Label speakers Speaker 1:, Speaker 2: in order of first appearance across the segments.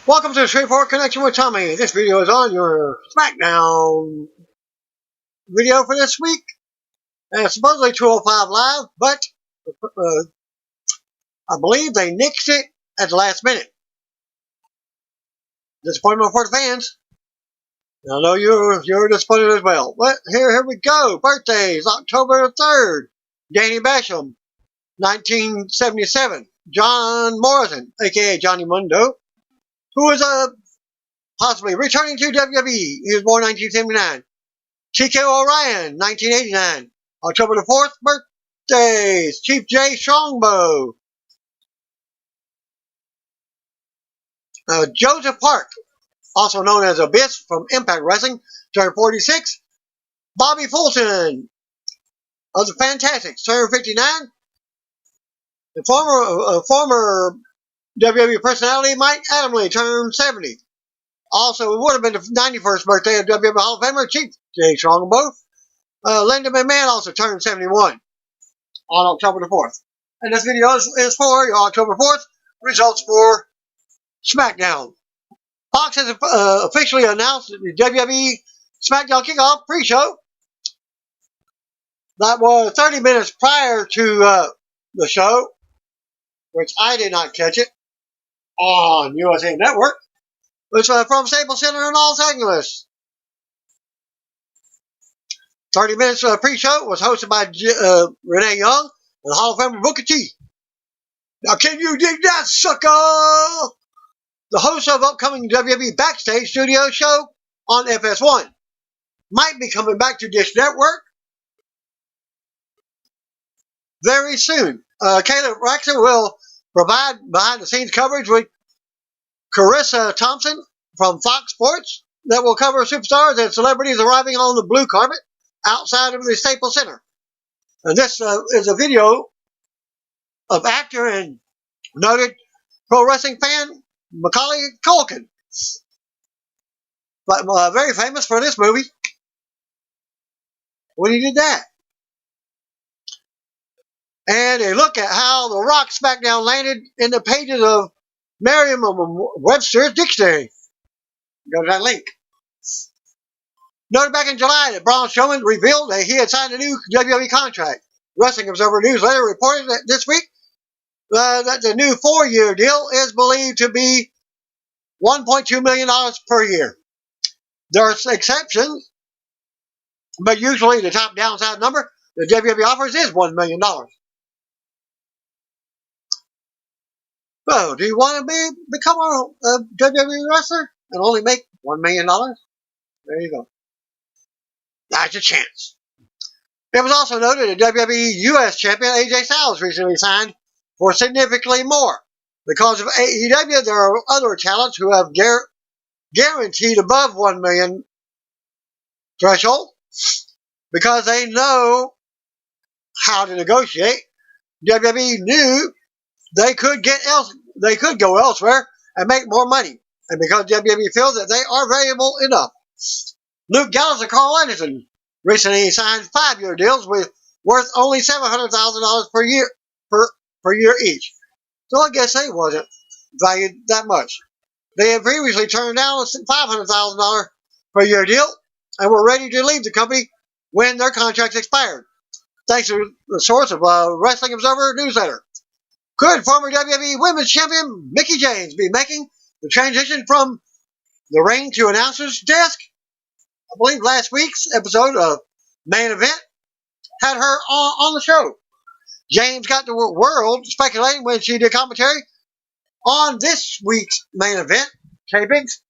Speaker 1: Welcome to the Straightforward Connection with Tommy. This video is on your SmackDown video for this week. And it's supposedly 205 live, but I believe they nixed it at the last minute. Disappointment for the fans. I know you're disappointed as well. But here we go. Birthdays, October 3rd. Danny Basham, 1977. John Morrison, a.k.a. Johnny Mundo, who is possibly returning to WWE. He was born 1979. TK O'Ryan, 1989. October the 4th, birthdays. Chief J. Strongbow. Joseph Park, also known as Abyss from Impact Wrestling, turned 46. Bobby Fulton of the Fantastics, turned 59. The former WWE personality Mike Adamle turned 70. Also, it would have been the 91st birthday of WWE Hall of Famer Chief J. Strongbow. Linda McMahon also turned 71 on October the 4th. And this video is for your October 4th results for SmackDown. Fox has officially announced the WWE SmackDown Kickoff pre-show. That was 30 minutes prior to the show, which I did not catch it on USA Network. It's from Staples Center in Los Angeles. 30 minutes pre-show was hosted by Renee Young and Hall of Famer Booker T. Now, can you dig that, sucker? The host of upcoming WWE Backstage Studio show on FS1 might be coming back to Dish Network very soon. Caleb Raxer will provide behind-the-scenes coverage with Carissa Thompson from Fox Sports that will cover superstars and celebrities arriving on the blue carpet outside of the Staples Center. And this is a video of actor and noted pro wrestling fan Macaulay Culkin, but very famous for this movie when he did that. And a look at how The Rock SmackDown landed in the pages of Merriam-Webster's dictionary. Go to that link. Noted back in July that Braun Strowman revealed that he had signed a new WWE contract. Wrestling Observer newsletter reported that this week that the new 4-year deal is believed to be $1.2 million per year. There are exceptions, but usually the top downside number the WWE offers is $1 million. So, do you want to become a WWE wrestler and only make $1 million? There you go. That's a chance. It was also noted that WWE U.S. champion AJ Styles recently signed for significantly more. Because of AEW, there are other talents who have guaranteed above $1 million threshold because they know how to negotiate. WWE knew they could go elsewhere and make more money, and because WWE feels that they are valuable enough. Luke Gallows and Carl Anderson recently signed 5-year deals worth only $700,000 per year each. So I guess they wasn't valued that much. They had previously turned down a $500,000 per year deal and were ready to leave the company when their contracts expired. Thanks to the source of Wrestling Observer newsletter. Could former WWE Women's Champion Mickie James be making the transition from the ring to announcer's desk? I believe last week's episode of Main Event had her on the show. James got the world speculating when she did commentary on this week's Main Event tapings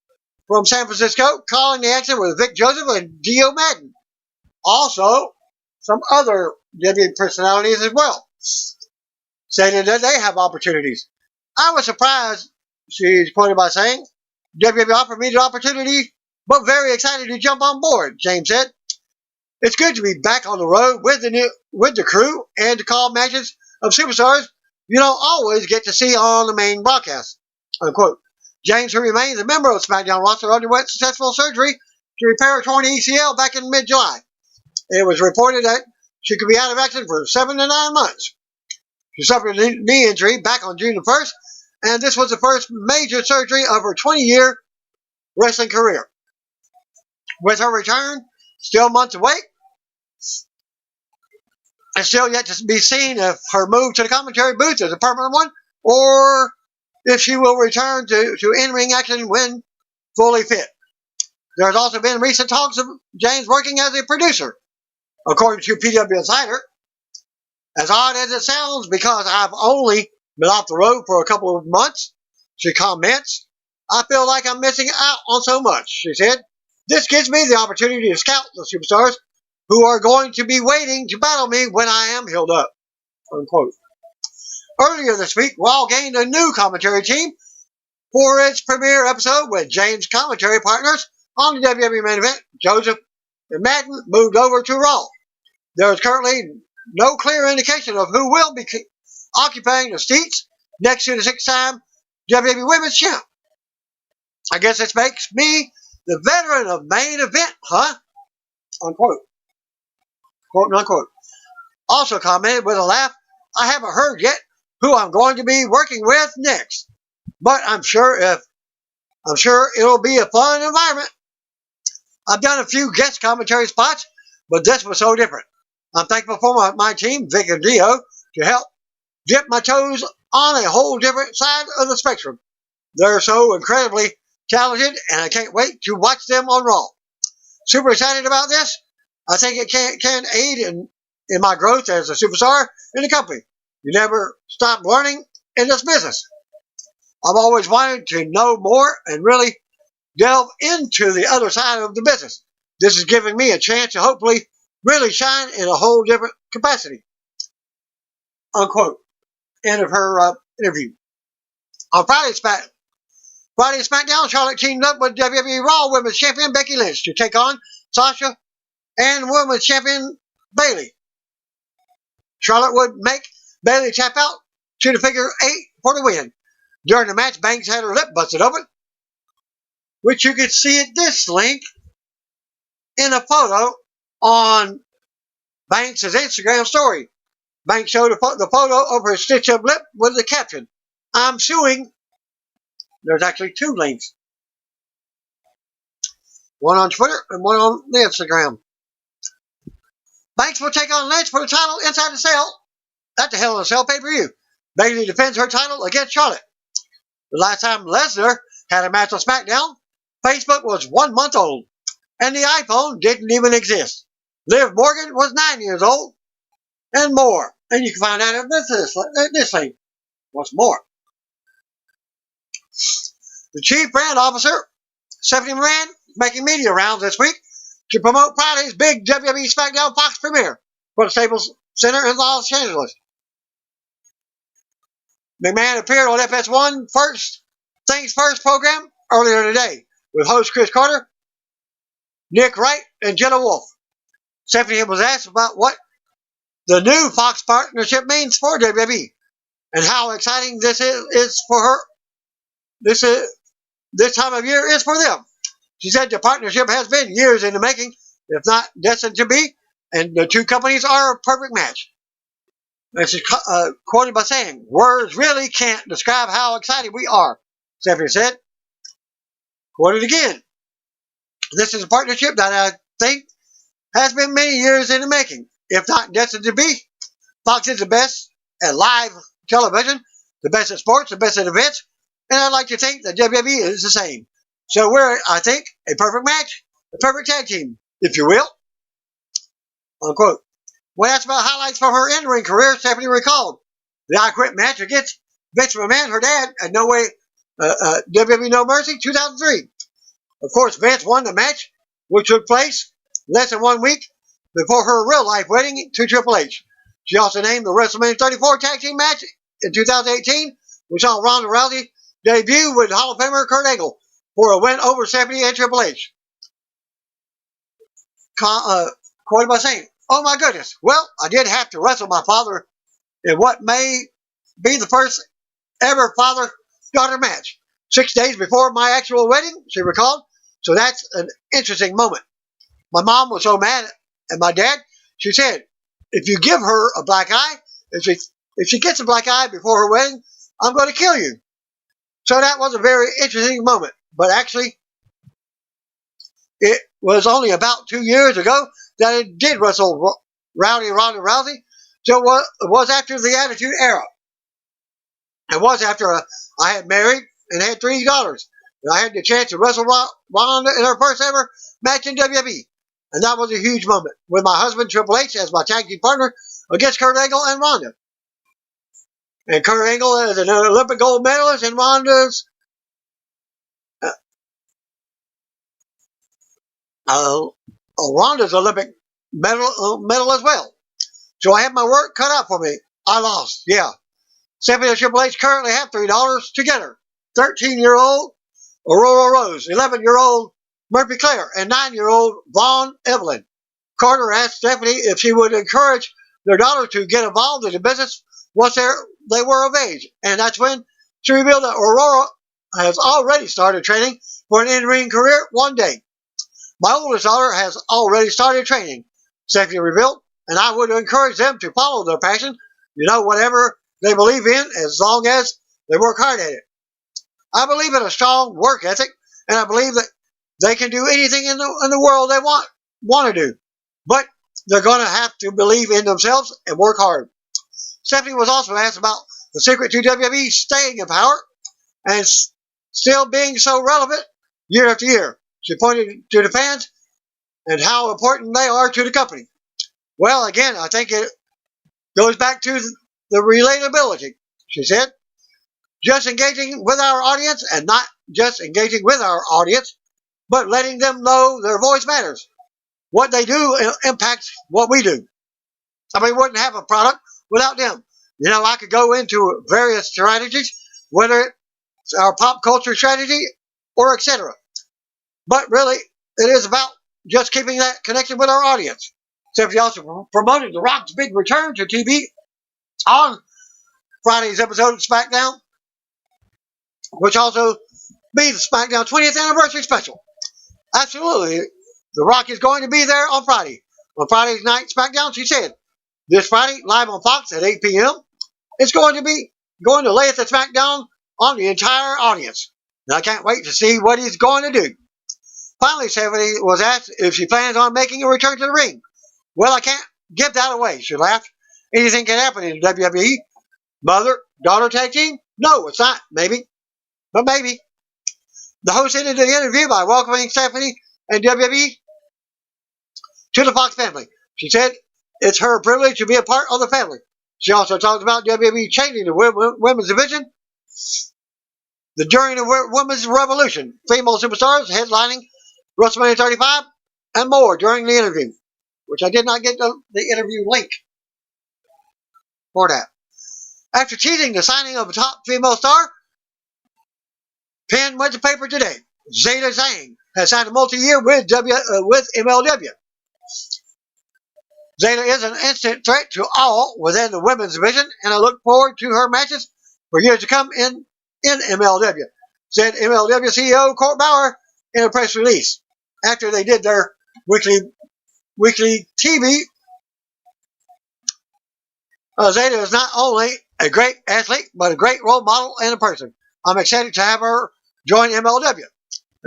Speaker 1: from San Francisco, calling the action with Vic Joseph and Dio Madden. Also, some other WWE personalities as well, stated that they have opportunities. I was surprised, she's quoted by saying, WWE offered me the opportunity, but very excited to jump on board, James said. It's good to be back on the road with the crew and to call matches of superstars you don't always get to see on the main broadcast, unquote. James, who remains a member of SmackDown roster, underwent successful surgery to repair a torn ACL back in mid-July. It was reported that she could be out of action for 7 to 9 months. She suffered a knee injury back on June the 1st and this was the first major surgery of her 20-year wrestling career. With her return still months away, it's still yet to be seen if her move to the commentary booth is a permanent one, or if she will return to in-ring action when fully fit. There has also been recent talks of James working as a producer, according to PW Insider. As odd as it sounds, because I've only been off the road for a couple of months, she comments, I feel like I'm missing out on so much, she said. This gives me the opportunity to scout the superstars who are going to be waiting to battle me when I am healed up. Unquote. Earlier this week, Raw gained a new commentary team for its premiere episode with James' commentary partners on the WWE main event. Joseph and Madden moved over to Raw. There is currently no clear indication of who will be occupying the seats next to the six-time WWE Women's Champ. I guess this makes me the veteran of main event, huh? Unquote. Quote unquote. Also commented with a laugh, I haven't heard yet who I'm going to be working with next, but I'm sure it'll be a fun environment. I've done a few guest commentary spots, but this was so different. I'm thankful for my team, Vic and Dio, to help dip my toes on a whole different side of the spectrum. They're so incredibly talented, and I can't wait to watch them on Raw. Super excited about this. I think it can aid in my growth as a superstar in the company. You never stop learning in this business. I've always wanted to know more and really delve into the other side of the business. This is giving me a chance to hopefully really shine in a whole different capacity. Unquote. End of her interview. On Friday's SmackDown, Charlotte teamed up with WWE Raw Women's Champion Becky Lynch to take on Sasha and Women's Champion Bayley. Charlotte would make Bayley tap out to the figure 8 for the win. During the match, Banks had her lip busted open, which you can see at this link in a photo on Banks' Instagram story. Banks showed the photo of her stitched-up lip with the caption, I'm suing. There's actually 2 links. One on Twitter and one on the Instagram. Banks will take on Lynch for the title inside the Cell at the Hell in a Cell pay-per-view. Bayley defends her title against Charlotte. The last time Lesnar had a match on SmackDown, Facebook was 1 month old, and the iPhone didn't even exist. Liv Morgan was 9 years old, and more. And you can find out if this thing. What's more? The Chief Brand Officer, Stephanie Moran, making media rounds this week to promote Friday's big WWE SmackDown Fox premiere for the Staples Center in Los Angeles. McMahon appeared on FS1 First Things First program earlier today with host Chris Carter, Nick Wright, and Jenna Wolf. Stephanie was asked about what the new Fox partnership means for WWE and how exciting this is for her. This time of year is for them. She said the partnership has been years in the making, if not destined to be, and the 2 companies are a perfect match. And she's quoted by saying, words really can't describe how excited we are, Stephanie said. Quoted again, this is a partnership that I think has been many years in the making, if not destined to be. Fox is the best at live television, the best at sports, the best at events, and I'd like to think that WWE is the same. So we're, I think, a perfect match, a perfect tag team, if you will. Unquote. When asked about highlights from her in-ring career, Stephanie recalled the I Quit match against Vince McMahon, her dad, at WWE No Mercy 2003. Of course, Vince won the match, which took place less than 1 week before her real-life wedding to Triple H. She also named the WrestleMania 34 tag team match in 2018, which saw Ronda Rousey debut with Hall of Famer Kurt Angle for a win over Stephanie and Triple H. Quoted by saying, oh my goodness, well, I did have to wrestle my father in what may be the first ever father-daughter match. 6 days before my actual wedding, she recalled, so that's an interesting moment. My mom was so mad at my dad, she said, if you give her a black eye, if she gets a black eye before her wedding, I'm going to kill you. So that was a very interesting moment. But actually, it was only about 2 years ago that I did wrestle Rowdy Ronda Rousey. So it was after the Attitude Era. It was after I had married and had 3 daughters. And I had the chance to wrestle Ronda in her first ever match in WWE. And that was a huge moment with my husband, Triple H, as my tag team partner against Kurt Angle and Ronda. And Kurt Angle is an Olympic gold medalist, and Ronda's Olympic medal as well. So I had my work cut out for me. I lost, yeah. Stephanie and Triple H currently have 3 daughters together. 13-year-old Aurora Rose, 11-year-old Murphy Claire, and 9-year-old Vaughn Evelyn. Carter asked Stephanie if she would encourage their daughter to get involved in the business once they were of age. And that's when she revealed that Aurora has already started training for an in-ring career one day. My oldest daughter has already started training, Stephanie revealed, and I would encourage them to follow their passion, whatever they believe in, as long as they work hard at it. I believe in a strong work ethic, and I believe that they can do anything in the world they want to do. But they're going to have to believe in themselves and work hard. Stephanie was also asked about the secret to WWE staying in power and still being so relevant year after year. She pointed to the fans and how important they are to the company. Well, again, I think it goes back to the relatability, she said. Just engaging with our audience, and not just engaging with our audience, but letting them know their voice matters. What they do impacts what we do. I mean, we wouldn't have a product without them. I could go into various strategies, whether it's our pop culture strategy or etc. But really, it is about just keeping that connection with our audience. Stephanie also promoted The Rock's big return to TV on Friday's episode of SmackDown, which also be the SmackDown 20th anniversary special. Absolutely. The Rock is going to be there on Friday. On Friday's night SmackDown, she said, this Friday, live on Fox at 8 p.m., it's going to lay at the SmackDown on the entire audience. And I can't wait to see what he's going to do. Finally, Stephanie was asked if she plans on making a return to the ring. Well, I can't give that away, she laughed. Anything can happen in WWE. Mother-daughter tag team? No, it's not. Maybe. But maybe. The host ended the interview by welcoming Stephanie and WWE to the Fox family. She said it's her privilege to be a part of the family. She also talked about WWE changing the women's division during the women's revolution, female superstars headlining WrestleMania 35, and more during the interview, which I did not get the interview link for that. After teasing the signing of a top female star, Penn went to paper today. Zeta Zhang has signed a multi-year with MLW. Zeta is an instant threat to all within the women's division, and I look forward to her matches for years to come in MLW, said MLW CEO Court Bauer in a press release. After they did their weekly TV, Zeta is not only a great athlete, but a great role model and a person. I'm excited to have her join MLW.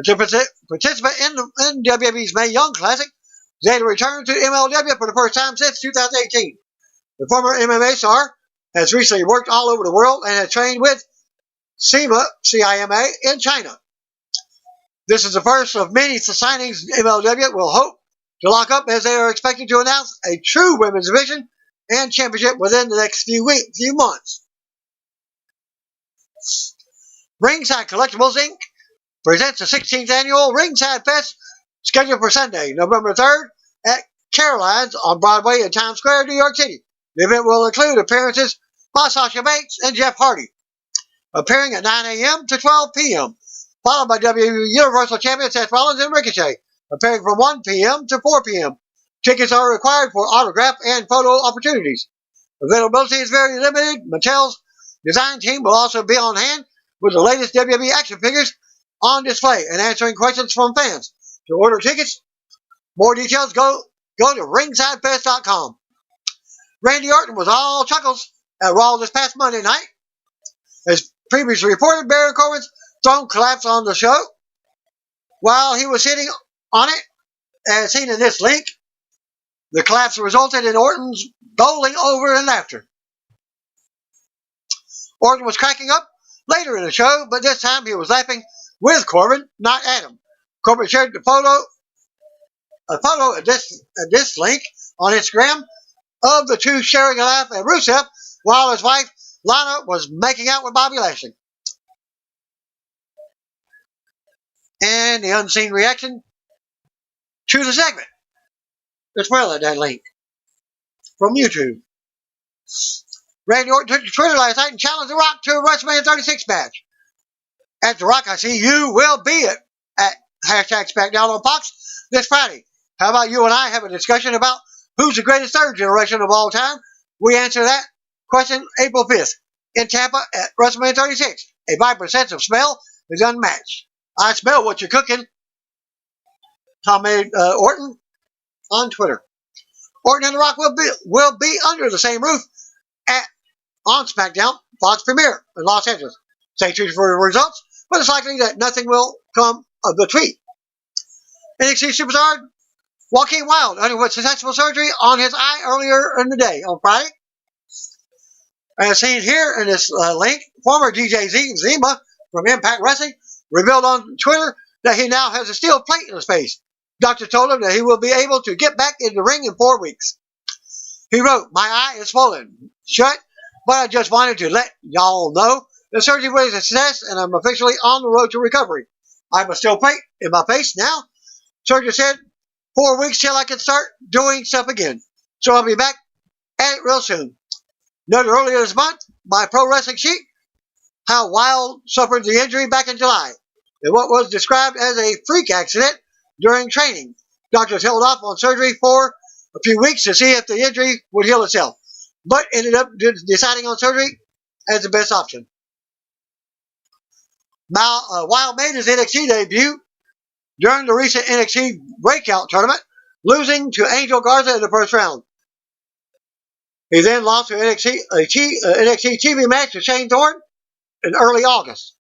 Speaker 1: To participate in WWE's Mae Young Classic, Zeta returned to MLW for the first time since 2018. The former MMA star has recently worked all over the world and has trained with CIMA in China. This is the first of many signings MLW will hope to lock up, as they are expected to announce a true women's division and championship within the next few months. Ringside Collectibles Inc. presents the 16th annual Ringside Fest, scheduled for Sunday, November 3rd at Caroline's on Broadway in Times Square, New York City. The event will include appearances by Sasha Banks and Jeff Hardy, appearing at 9 a.m. to 12 p.m., followed by WWE Universal Champion Seth Rollins and Ricochet, appearing from 1 p.m. to 4 p.m. Tickets are required for autograph and photo opportunities. Availability is very limited. Mattel's design team will also be on hand with the latest WWE action figures on display and answering questions from fans. To order tickets, more details, go to ringsidefest.com. Randy Orton was all chuckles at Raw this past Monday night as previously reported, Baron Corbin's throne collapsed on the show while he was sitting on it, as seen in this link. The collapse resulted in Orton's bowling over in laughter. Orton was cracking up later in the show, but this time he was laughing with Corbin, not at him. Corbin shared a photo at this link on Instagram of the two sharing a laugh at Rusev while his wife Lana was making out with Bobby Lashley. And the unseen reaction to the segment as well at that link from YouTube. Randy Orton took to Twitter last night and challenged The Rock to a WrestleMania 36 match. At The Rock, I see you will be at hashtag SmackDown on Fox this Friday. How about you and I have a discussion about who's the greatest third generation of all time? We answer that question April 5th in Tampa at WrestleMania 36. A vibrant sense of smell is unmatched. I smell what you're cooking, commented Orton on Twitter. Orton and The Rock will be under the same roof on SmackDown Fox premiere in Los Angeles. Stay tuned for the results, but it's likely that nothing will come of the tweet. NXT superstar Joaquin Wilde underwent successful surgery on his eye earlier in the day on Friday. As seen here in this link, former DJ Zima from Impact Wrestling revealed on Twitter that he now has a steel plate in his face. Doctor told him that he will be able to get back in the ring in 4 weeks. He wrote, "My eye is swollen shut, but I just wanted to let y'all know the surgery was a success and I'm officially on the road to recovery. I have a steel plate in my face now. Surgeon said 4 weeks till I can start doing stuff again. So I'll be back at it real soon." Noted earlier this month by Pro Wrestling Sheet how Wilde suffered the injury back in July in what was described as a freak accident during training. Doctors held off on surgery for a few weeks to see if the injury would heal itself, but ended up deciding on surgery as the best option. Now, Wilde made his NXT debut during the recent NXT Breakout tournament, losing to Angel Garza in the first round. He then lost to a NXT TV match to Shane Thorne in early August.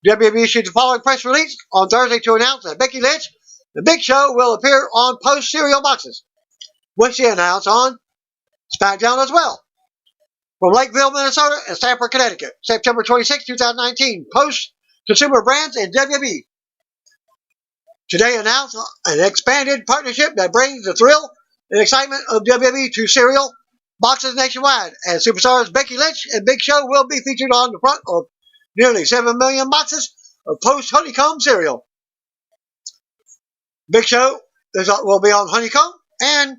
Speaker 1: WWE issued the following press release on Thursday to announce that Becky Lynch, the Big Show, will appear on Post cereal boxes, which she announced on SmackDown as well. From Lakeville, Minnesota and Stamford, Connecticut, September 26, 2019, Post Consumer Brands and WWE today announced an expanded partnership that brings the thrill and excitement of WWE to cereal boxes nationwide, as superstars Becky Lynch and Big Show will be featured on the front of nearly 7 million boxes of Post Honeycomb cereal. Big Show will be on Honeycomb, and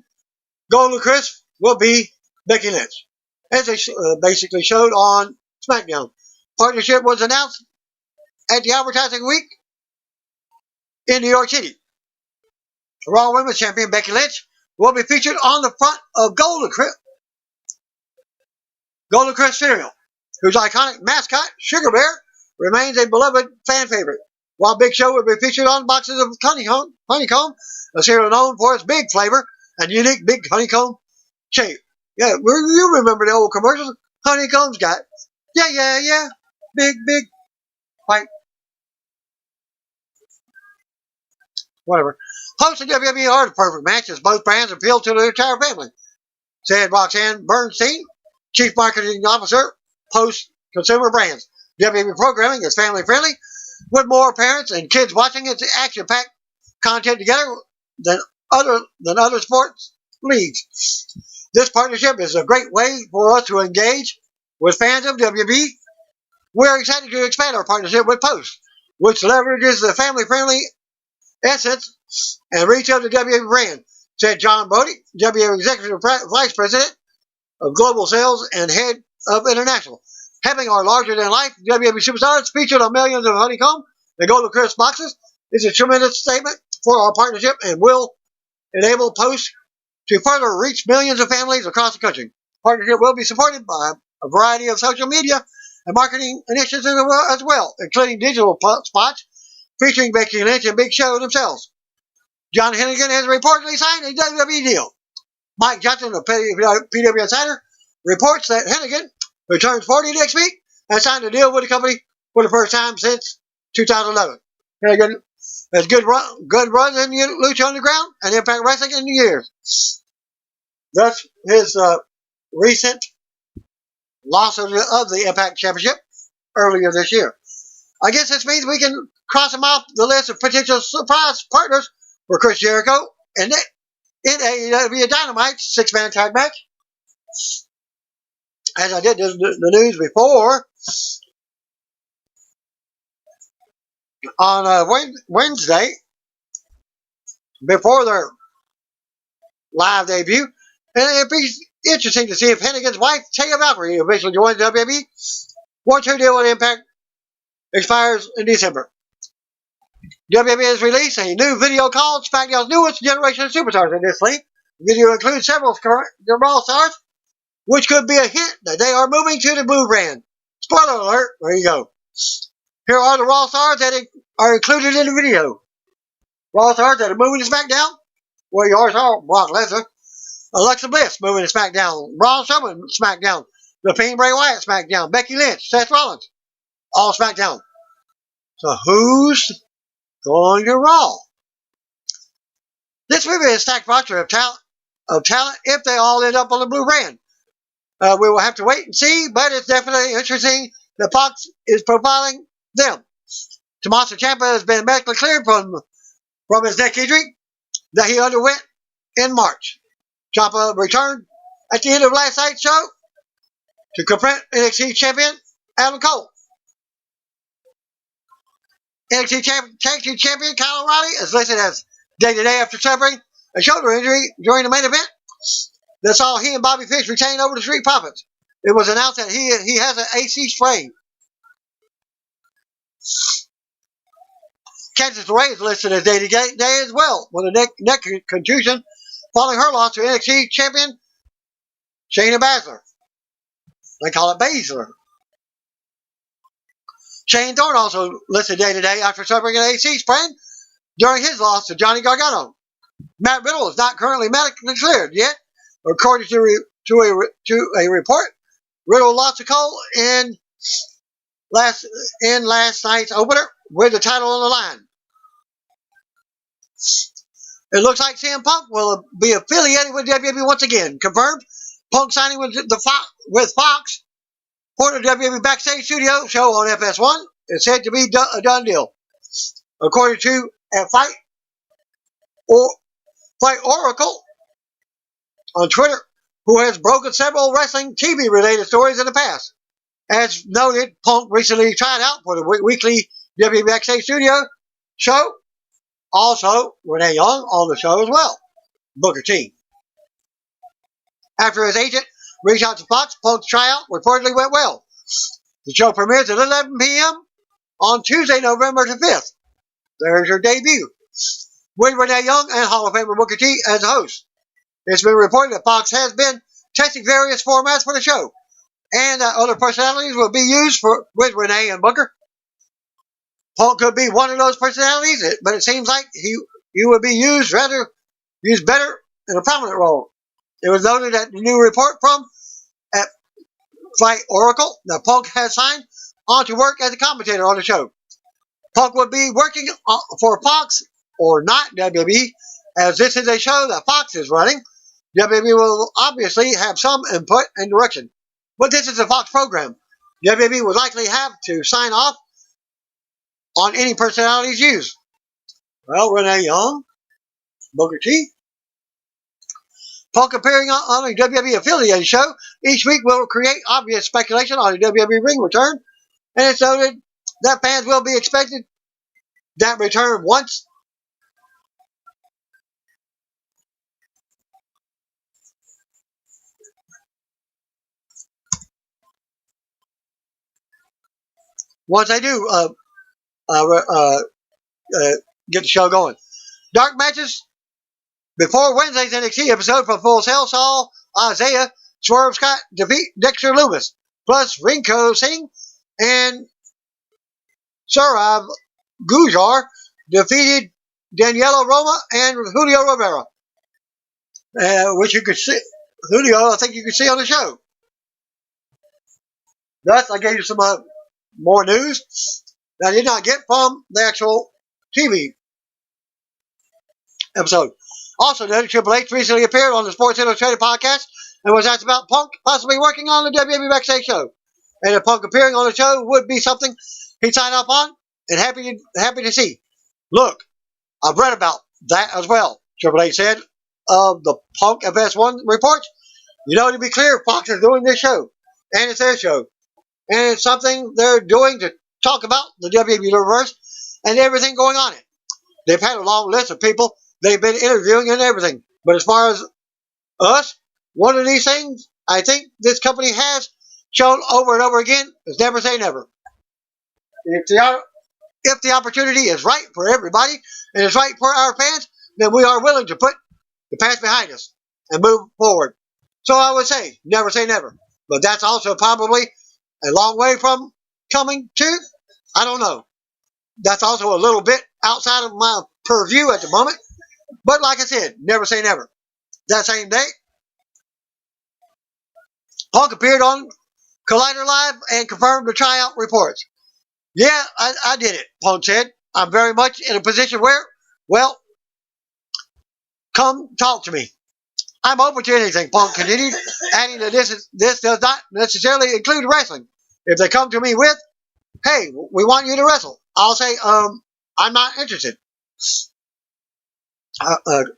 Speaker 1: Golden Crisp will be Becky Lynch, as they basically showed on SmackDown. Partnership was announced at the Advertising Week in New York City. Raw Women's Champion Becky Lynch will be featured on the front of Golden Crisp cereal, whose iconic mascot, Sugar Bear, remains a beloved fan favorite, while Big Show will be featured on boxes of Honeycomb, a cereal known for its big flavor and unique big honeycomb shape. Yeah, you remember the old commercials? Honeycomb's got, yeah, big, white, whatever. Hosts of WWE are the perfect match as both brands appeal to the entire family, said Roxanne Bernstein, Chief Marketing Officer, Post Consumer Brands. WWE programming is family friendly, with more parents and kids watching its action-packed content together than other sports leagues. This partnership is a great way for us to engage with fans of WWE. We're excited to expand our partnership with Post, which leverages the family-friendly essence and reach of the WWE brand, said John Brody, WWE Executive Vice President of Global Sales and Head of International. Having our larger-than-life WWE superstars featured on millions of Honeycomb and Golden Crisp boxes is a tremendous statement for our partnership and will enable Post to further reach millions of families across the country. Partnership will be supported by a variety of social media and marketing initiatives as well, including digital spots featuring Becky Lynch and Big Show themselves. John Hennigan has reportedly signed a WWE deal. Mike Johnson of PW Insider reports that Hennigan, who turns 40 next week, and signed a deal with the company for the first time since 2011. Has good runs in Lucha Underground and Impact Wrestling in the years. Thus, his recent loss of the Impact Championship earlier this year. I guess this means we can cross him off the list of potential surprise partners for Chris Jericho in AEW Dynamite 6-man tag match. As I did the news before, on Wednesday, before their live debut, and it'd be interesting to see if Hennigan's wife, Taya Valkyrie, eventually joins WWE. Once her deal with Impact expires in December. WWE has released a new video called SmackDown's newest generation of superstars in this league. The video includes several Raw stars, which could be a hint that they are moving to the Blue brand. Spoiler alert, there you go. Here are the Raw stars that are included in the video. Raw stars that are moving to SmackDown. Well, yours are Brock Lesnar, Alexa Bliss moving to SmackDown, Braun Strowman SmackDown, The Fiend Bray Wyatt SmackDown, Becky Lynch, Seth Rollins, all SmackDown. So who's going to Raw? This movie is a stacked roster of talent if they all end up on the Blue brand. We will have to wait and see, but it's definitely interesting that Fox is profiling them. Tommaso Ciampa has been medically cleared from his neck injury that he underwent in March. Ciampa returned at the end of last night's show to confront NXT champion Adam Cole. NXT Tag Team Champion Kyle O'Reilly is listed as day-to-day after suffering a shoulder injury during the main event that saw he and Bobby Fish retain over the Street Profits. It was announced that he has an AC sprain. Candice LeRae is listed as day-to-day as well with a neck contusion following her loss to NXT champion Shayna Baszler. They call it Baszler. Shane Thorne also listed day-to-day after suffering an AC sprain during his loss to Johnny Gargano. Matt Riddle is not currently medically cleared yet. According to a report, Riddle lost to Cole in last night's opener with the title on the line. It looks like CM Punk will be affiliated with WWE once again. Confirmed. Punk signing with Fox for the WWE Backstage Studio show on FS1 is said to be a done deal. According to a Fight Oracle on Twitter, who has broken several wrestling TV-related stories in the past. As noted, Punk recently tried out for the weekly WWE Backstage Studio show. Also, Renee Young on the show as well. Booker T. After his agent reached out to Fox, Punk's tryout reportedly went well. The show premieres at 11 p.m. on Tuesday, November the 5th. There's your debut. With Renee Young and Hall of Famer Booker T as hosts. It's been reported that Fox has been testing various formats for the show, and that other personalities will be used with Renee and Booker. Punk could be one of those personalities, but it seems like he would be used better in a prominent role. It was noted that the new report from at Fight Oracle that Punk has signed on to work as a commentator on the show. Punk would be working for Fox or not WWE, as this is a show that Fox is running. WWE will obviously have some input and direction, but this is a Fox program. WWE would likely have to sign off on any personalities used. Well, Renee Young, Booker T. Punk appearing on a WWE affiliated show each week will create obvious speculation on a WWE ring return, and it's noted that fans will be expected that return once they do get the show going. Dark matches before Wednesday's NXT episode from Full Sail saw Isaiah Swerve Scott defeat Dexter Lumis, plus Rinko Singh and Saurav Gujar defeated Daniela Roma and Julio Rivera, which you could see. Julio, I think you could see on the show. Thus, I gave you some more news that I did not get from the actual TV episode. Also noted, Triple H recently appeared on the Sports Illustrated podcast and was asked about Punk possibly working on the WWE Backstage show. And if Punk appearing on the show would be something he'd sign up on and happy to see. Look, I've read about that as well, Triple H said of the Punk FS1 reports. You know, to be clear, Fox is doing this show, and it's their show. And it's something they're doing to talk about the WWE Universe and everything going on it. They've had a long list of people they've been interviewing and everything. But as far as us, one of these things I think this company has shown over and over again is never say never. If the opportunity is right for everybody and is right for our fans, then we are willing to put the past behind us and move forward. So I would say never. But that's also probably a long way from coming to. I don't know. That's also a little bit outside of my purview at the moment. But like I said, never say never. That same day, Punk appeared on Collider Live and confirmed the tryout reports. Yeah, I did it, Punk said. I'm very much in a position where, well, come talk to me. I'm open to anything, Punk continued, adding that this does not necessarily include wrestling. If they come to me with, hey, we want you to wrestle, I'll say, I'm not interested.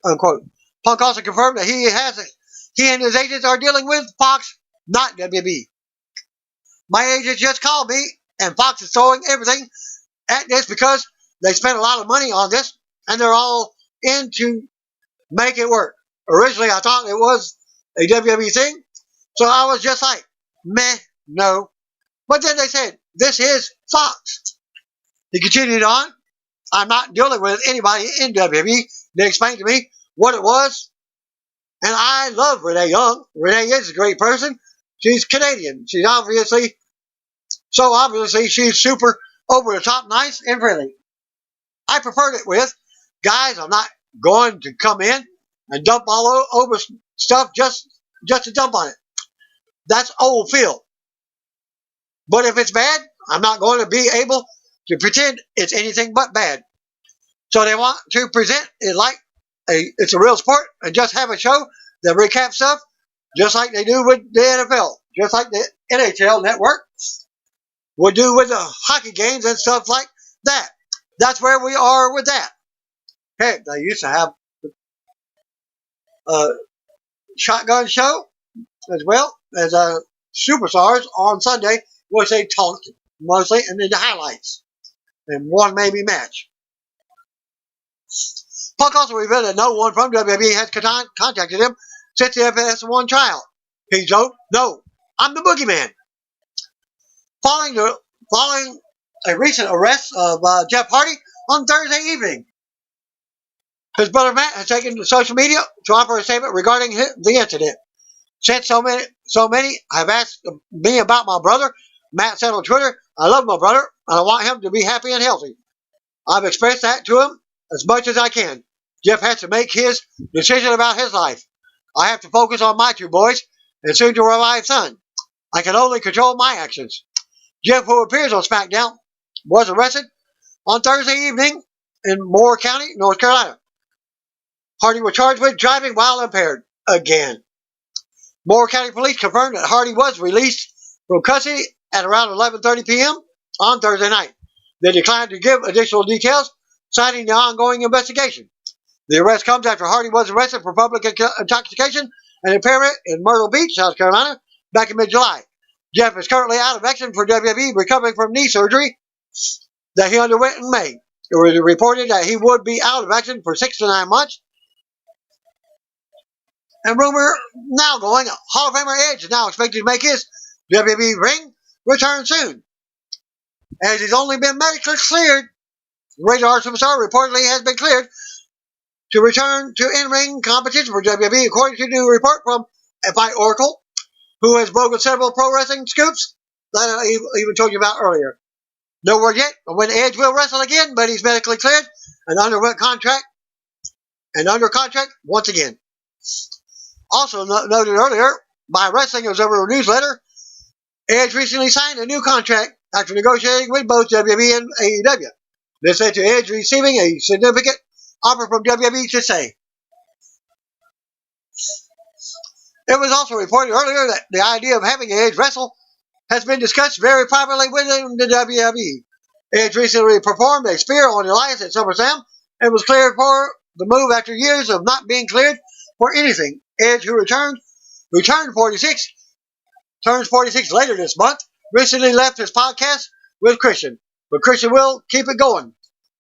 Speaker 1: Unquote. Punk also confirmed that he and his agents are dealing with Fox, not WWE. My agents just called me, and Fox is throwing everything at this because they spent a lot of money on this, and they're all in to make it work. Originally, I thought it was a WWE thing, so I was just like, meh, no. But then they said, this is Fox. He continued on, I'm not dealing with anybody in WWE. They explained to me what it was, and I love Renee Young. Renee is a great person. She's Canadian. She's obviously she's super over the top, nice and friendly. I preferred it with guys. I'm not going to come in and dump all over stuff just to dump on it. That's old Phil. But if it's bad, I'm not going to be able to pretend it's anything but bad. So they want to present it like it's a real sport and just have a show that recaps stuff just like they do with the NFL, just like the NHL network would do with the hockey games and stuff like that. That's where we are with that. Heck, they used to have a shotgun show as well as superstars on Sunday, which they talked mostly and then the highlights and one maybe match. Punk also revealed that no one from WWE has contacted him since the FS1 trial. He joked, no, I'm the boogeyman. Following a recent arrest of Jeff Hardy on Thursday evening, his brother Matt has taken to social media to offer a statement regarding the incident. Since so many have asked me about my brother, Matt said on Twitter, I love my brother and I want him to be happy and healthy. I've expressed that to him as much as I can. Jeff has to make his decision about his life. I have to focus on my two boys and soon to arrive son. I can only control my actions. Jeff, who appears on SmackDown, was arrested on Thursday evening in Moore County, North Carolina. Hardy was charged with driving while impaired again. Moore County Police confirmed that Hardy was released from custody at around 11:30 p.m. on Thursday night. They declined to give additional details, citing the ongoing investigation. The arrest comes after Hardy was arrested for public intoxication and impairment in Myrtle Beach, South Carolina, back in mid-July. Jeff is currently out of action for WWE, recovering from knee surgery that he underwent in May. It was reported that he would be out of action for 6 to 9 months. And rumor now going, Hall of Famer Edge is now expected to make his WWE ring return soon. As he's only been medically cleared, Radar Superstar reportedly has been cleared to return to in-ring competition for WWE, according to a new report from Fight Oracle, who has broken several pro wrestling scoops that I even told you about earlier. No word yet on when Edge will wrestle again, but he's medically cleared and under contract once again. Also noted earlier by Wrestling Observer newsletter, Edge recently signed a new contract after negotiating with both WWE and AEW. This led to Edge receiving a significant offer from WWE to stay. It was also reported earlier that the idea of having Edge wrestle has been discussed very privately within the WWE. Edge recently performed a spear on Elias at SummerSlam and was cleared for the move after years of not being cleared for anything. Edge, who returned 46, turns 46 later this month, recently left his podcast with Christian, but Christian will keep it going.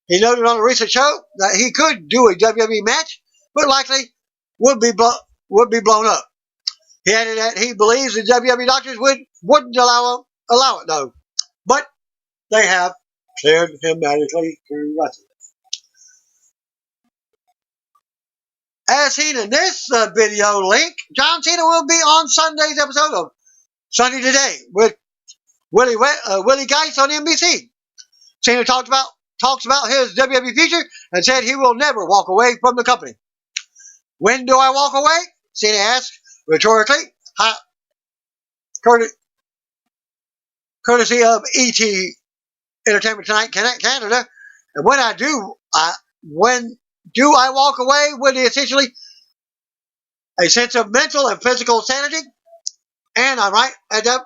Speaker 1: He noted on a recent show that he could do a WWE match, but likely would be blown up. He added that he believes the WWE doctors wouldn't allow it though, but they have cleared him medically to wrestle. As seen in this video link, John Cena will be on Sunday's episode of Sunday Today with Willie Geist on NBC. Cena talks about his WWE future and said he will never walk away from the company. When do I walk away? Cena asked rhetorically, courtesy of ET Entertainment Tonight Canada. And when do I walk away with essentially a sense of mental and physical sanity? And I'm right at that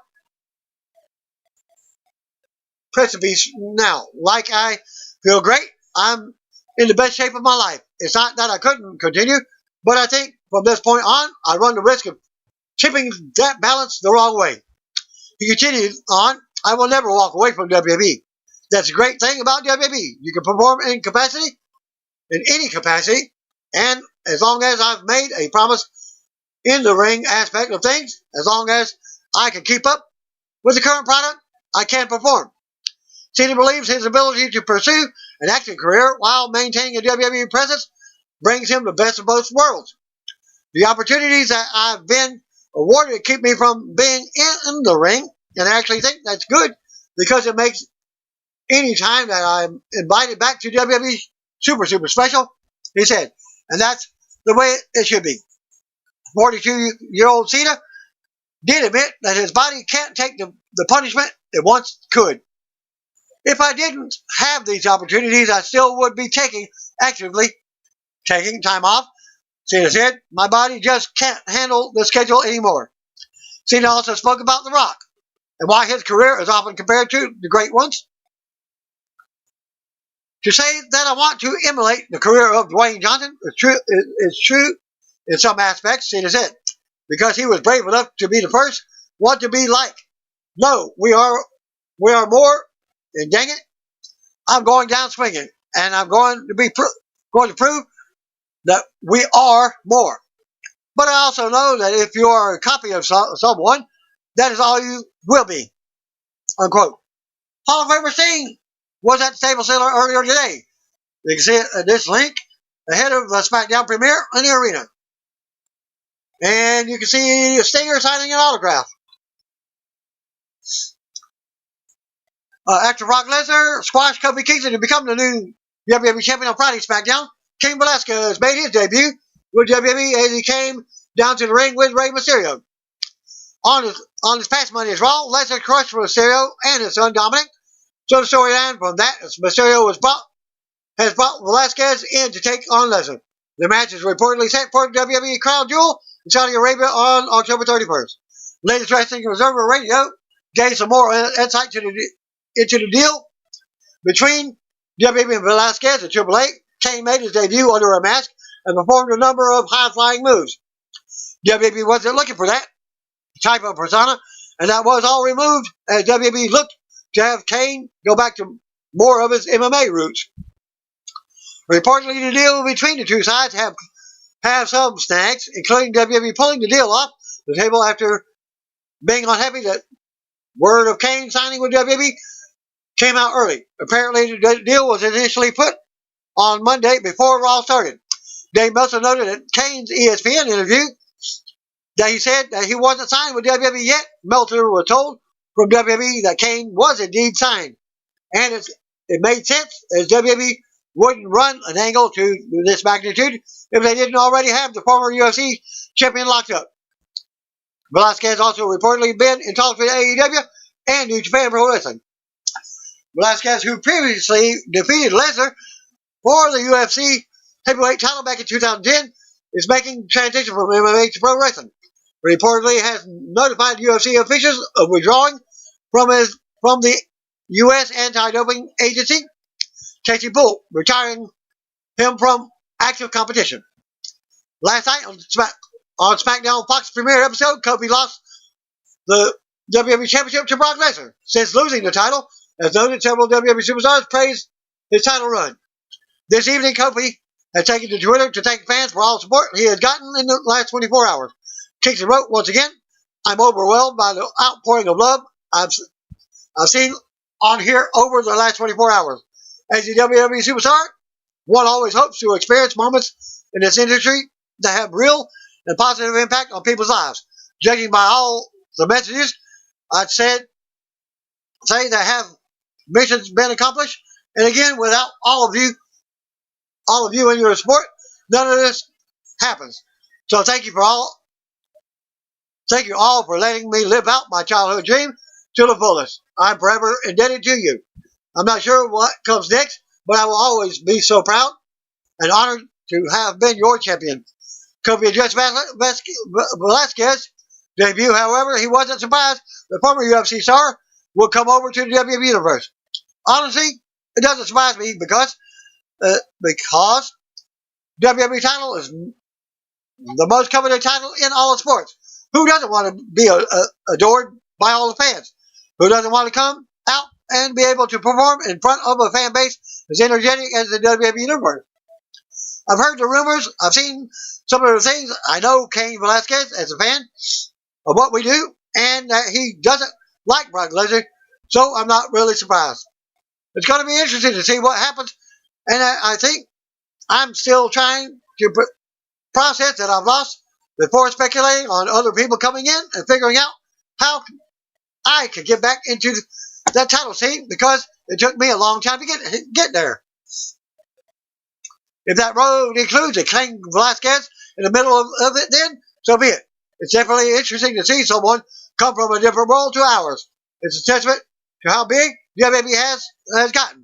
Speaker 1: precipice now. Like, I feel great. I'm in the best shape of my life. It's not that I couldn't continue, but I think from this point on, I run the risk of tipping that balance the wrong way. He continued on, I will never walk away from WWE. That's a great thing about WWE. You can perform in any capacity, and as long as I've made a promise in the ring aspect of things, as long as I can keep up with the current product, I can perform. Cena believes his ability to pursue an acting career while maintaining a WWE presence brings him the best of both worlds. The opportunities that I've been awarded keep me from being in the ring, and I actually think that's good because it makes any time that I'm invited back to WWE super special, he said, and that's the way it should be. 42-year-old Cena did admit that his body can't take the punishment it once could. If I didn't have these opportunities, I still would be actively taking time off. Cena said, my body just can't handle the schedule anymore. Cena also spoke about The Rock and why his career is often compared to the great ones. To say that I want to emulate the career of Dwayne Johnson is true in some aspects, Cena said, because he was brave enough to be the first one to be like. No, we are more, and dang it, I'm going down swinging, and I'm going to prove that we are more. But I also know that if you are a copy of someone, that is all you will be. Unquote. Hall of Famer Sting was at the Staples Center earlier today. You can see this link ahead of the SmackDown premiere in the arena. And you can see Stinger signing an autograph. After Brock Lesnar squashed Kofi Kingston to become the new WWE champion on Friday SmackDown, Cain Velasquez made his debut with WWE as he came down to the ring with Rey Mysterio. On his past Monday's Raw, Lesnar crushed Mysterio and his son Dominic. So the storyline from that is Mysterio has brought Velasquez in to take on Lesnar. The match is reportedly set for the WWE Crown Jewel in Saudi Arabia on October 31st. Latest Wrestling Observer Radio gave some more insight into the deal between WWE and Velasquez at Triple H. Cain made his debut under a mask and performed a number of high-flying moves. WWE wasn't looking for that type of persona, and that was all removed as WWE looked to have Cain go back to more of his MMA roots. Reportedly, the deal between the two sides have some snags, including WWE pulling the deal off the table after being unhappy that word of Cain signing with WWE came out early. Apparently, the deal was initially put on Monday before Raw started. Dave Meltzer noted in Cain's ESPN interview that he said that he wasn't signed with WWE yet. Meltzer was told from WWE that Cain was indeed signed, and it made sense as WWE wouldn't run an angle to this magnitude if they didn't already have the former UFC champion locked up. Velasquez also reportedly been in talks with AEW and New Japan Pro Wrestling. Velasquez, who previously defeated Lesnar for the UFC heavyweight title back in 2010, is making transition from MMA to pro wrestling. Reportedly has notified UFC officials of withdrawing from the U.S. anti-doping agency, Chasing Bull, retiring him from active competition. Last night on SmackDown Fox premiere episode, Kofi lost the WWE Championship to Brock Lesnar. Since losing the title, as noted, several WWE superstars praised his title run. This evening, Kofi has taken to Twitter to thank fans for all the support he has gotten in the last 24 hours. Kingston wrote, once again, I'm overwhelmed by the outpouring of love I've seen on here over the last 24 hours. As a WWE superstar, one always hopes to experience moments in this industry that have real and positive impact on people's lives. Judging by all the messages I'd say that have missions been accomplished, and again, without all of you and your support, none of this happens. So thank you all for letting me live out my childhood dream to the fullest. I'm forever indebted to you. I'm not sure what comes next, but I will always be so proud and honored to have been your champion. Kofi addressed Velasquez's debut, however, he wasn't surprised the former UFC star would come over to the WWE Universe. Honestly, it doesn't surprise me because WWE title is the most coveted title in all of sports. Who doesn't want to be adored by all the fans? Who doesn't want to come out and be able to perform in front of a fan base as energetic as the WWE Universe? I've heard the rumors. I've seen some of the things. I know Cain Velasquez as a fan of what we do, and that he doesn't like Brock Lesnar, so I'm not really surprised. It's going to be interesting to see what happens, and I think I'm still trying to process that I've lost before speculating on other people coming in and figuring out how I could get back into that title scene, because it took me a long time to get there. If that road includes a Cain Velasquez in the middle of it, then so be it. It's definitely interesting to see someone come from a different world to ours. It's a testament to how big WWE has gotten.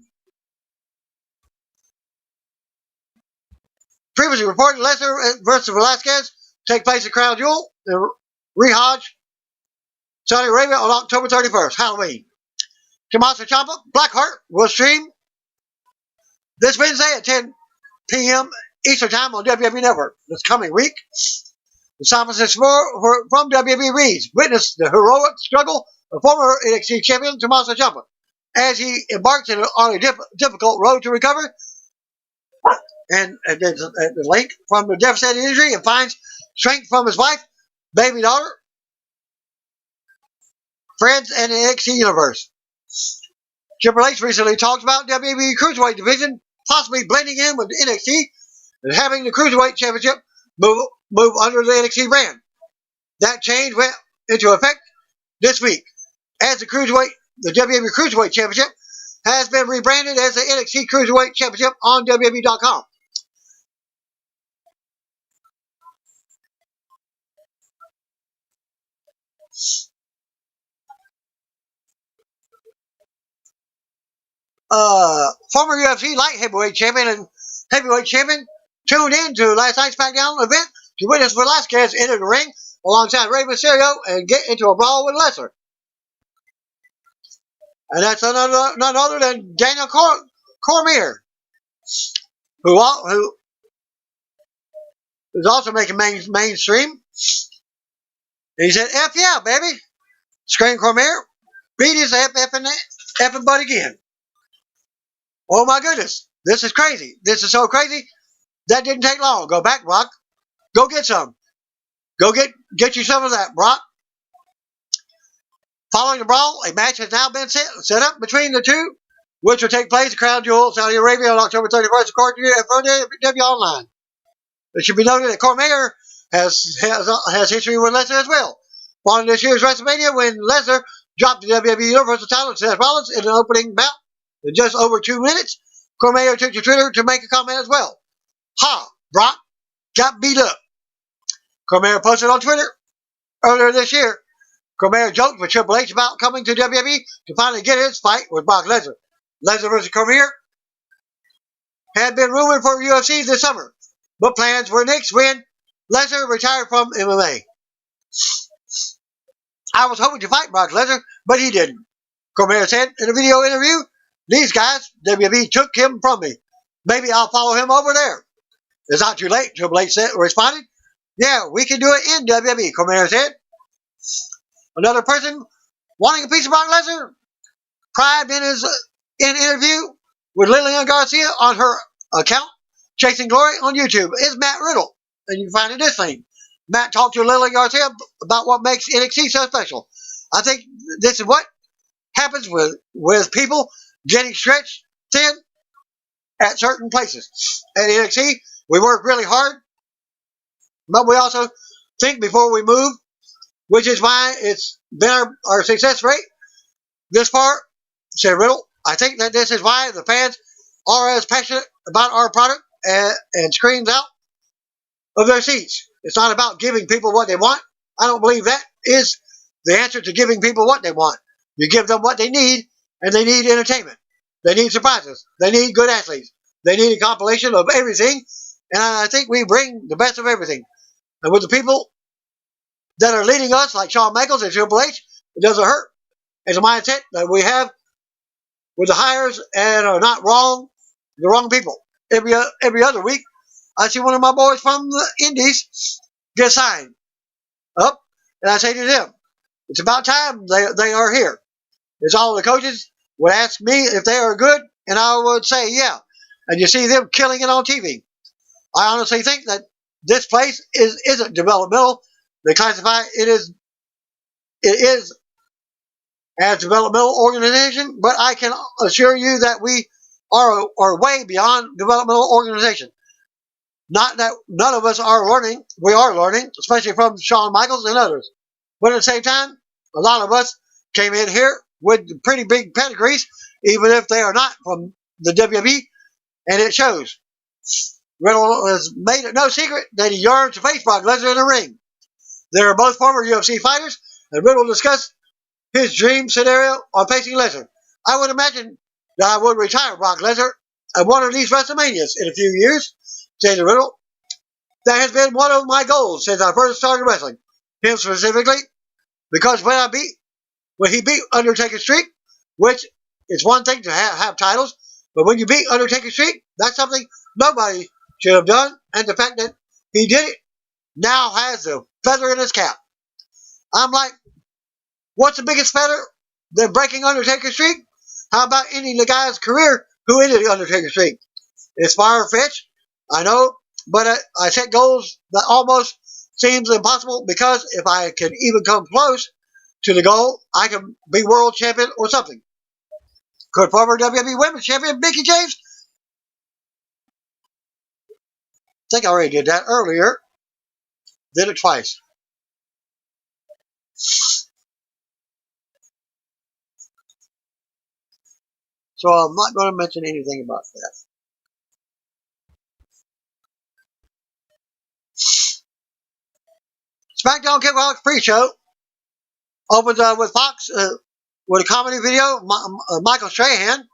Speaker 1: Previously reported, Lesnar versus Velasquez take place at Crown Jewel in Riyadh, Saudi Arabia on October 31st, Halloween. Tommaso Ciampa, Blackheart will stream this Wednesday at 10 p.m. Eastern Time on WWE Network this coming week. The San Francisco from WWE reads, witness the heroic struggle of former NXT champion Tommaso Ciampa as he embarks on a difficult road to recovery. And there's the link from the devastating injury and finds strength from his wife, baby daughter, friends, and the NXT universe. Triple H recently talked about WWE Cruiserweight division possibly blending in with NXT and having the Cruiserweight Championship move under the NXT brand. That change went into effect this week as the WWE Cruiserweight Championship has been rebranded as the NXT Cruiserweight Championship on WWE.com. Former UFC light heavyweight champion and heavyweight champion tuned in to last night's SmackDown event to witness Velasquez enter the ring alongside Rey Mysterio and get into a brawl with Lesnar. And that's none other than Daniel Cormier, who is also making mainstream. And he said, F yeah, baby. Screamed Cormier, beat his effing butt again. Oh my goodness, this is crazy. This is so crazy. That didn't take long. Go back, Brock. Go get some. Go get you some of that, Brock. Following the brawl, a match has now been set up between the two, which will take place at Crown Jewel, Saudi Arabia on October 31st, according to FW Online. It should be noted that Cormier has history with Lesnar as well. Following this year's WrestleMania, when Lesnar dropped the WWE Universal title to Seth Rollins in an opening bout in just over 2 minutes, Cormier took to Twitter to make a comment as well. Ha! Brock got beat up. Cormier posted on Twitter, Earlier this year, Cormier joked with Triple H about coming to WWE to finally get his fight with Brock Lesnar. Lesnar versus Cormier had been rumored for UFC this summer, but plans were nixed when Lesnar retired from MMA. I was hoping to fight Brock Lesnar, but he didn't. Cormier said in a video interview, "These guys, WWE, took him from me. Maybe I'll follow him over there." "It's not too late," Triple H responded. "Yeah, we can do it in WWE," Cormier said. Another person wanting a piece of Brock Lesnar, cried in an interview with Lillian Garcia on her account, Chasing Glory on YouTube, is Matt Riddle. And you can find it this thing. Matt talked to Lillian Garcia about what makes NXT so special. "I think this is what happens with people getting stretched thin at certain places. At NXT, we work really hard, but we also think before we move, which is why it's been our success rate this far," said Riddle. "I think that this is why the fans are as passionate about our product and screams out of their seats. It's not about giving people what they want. I don't believe that is the answer to giving people what they want. You give them what they need, and they need entertainment. They need surprises. They need good athletes. They need a compilation of everything, and I think we bring the best of everything. And with the people that are leading us, like Shawn Michaels and Triple H, it doesn't hurt. It's a mindset that we have with the hires and are not wrong, the wrong people. Every other week, I see one of my boys from the Indies get signed up, and I say to them, it's about time they are here. It's all the coaches would ask me if they are good, and I would say, yeah. And you see them killing it on TV. I honestly think that this place isn't developmental. They classify it is as developmental organization, but I can assure you that we are way beyond developmental organization. Not that none of us are learning. We are learning, especially from Shawn Michaels and others. But at the same time, a lot of us came in here with pretty big pedigrees, even if they are not from the WWE, and it shows. Riddle has made it no secret that he yearns to face Brock Lesnar in the ring. They are both former UFC fighters, and Riddle discussed his dream scenario on facing Lesnar. "I would imagine that I would retire Brock Lesnar at one of these WrestleManias in a few years," said Riddle. "That has been one of my goals since I first started wrestling. Him specifically, because when he beat Undertaker's streak, which is one thing to have titles, but when you beat Undertaker's streak, that's something nobody should have done, and the fact that he did it now has a feather in his cap." I'm like, what's the biggest feather than breaking Undertaker's streak? How about ending the guy's career who ended the Undertaker streak? It's far-fetched, I know, but I set goals that almost seems impossible, because if I can even come close to the goal, I can be world champion or something. Could former WWE Women's Champion Mickie James? I think I already did that earlier. Did it twice. So I'm not going to mention anything about that. SmackDown Kickoff pre-show opens with Fox with a comedy video, Michael Strahan,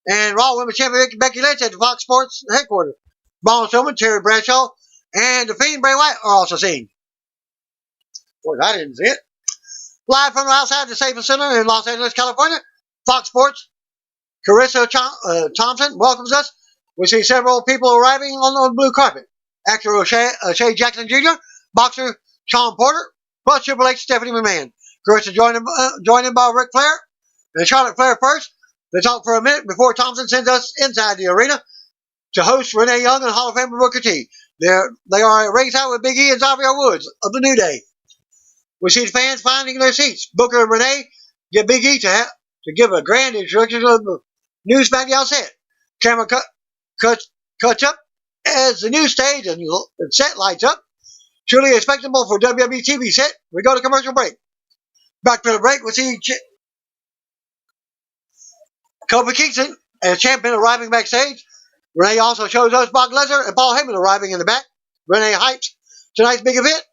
Speaker 1: and Raw Women's Champion Becky Lynch at the Fox Sports headquarters. Braun Strowman, Terry Bradshaw, and The Fiend Bray Wyatt are also seen. Of course, I didn't see it. Live from outside the Staples Center in Los Angeles, California, Fox Sports, Carissa Thompson welcomes us. We see several people arriving on the blue carpet. Actor O'Shea Jackson Jr., boxer Sean Porter, plus Triple H Stephanie McMahon. Carissa joined by Ric Flair and Charlotte Flair first. They talk for a minute before Thompson sends us inside the arena to host Renee Young and Hall of Famer Booker T. They are at ringside with Big E and Xavier Woods of the New Day. We see the fans finding their seats. Booker and Renee get Big E to give a grand introduction of the new SmackDown set. Camera cuts up as the new stage and set lights up. Truly a spectacle for WWE TV set. We go to commercial break. Back to the break, we see Kofi Kingston and Champion arriving backstage. Renee also shows us Brock Lesnar and Paul Heyman arriving in the back. Renee hypes tonight's big event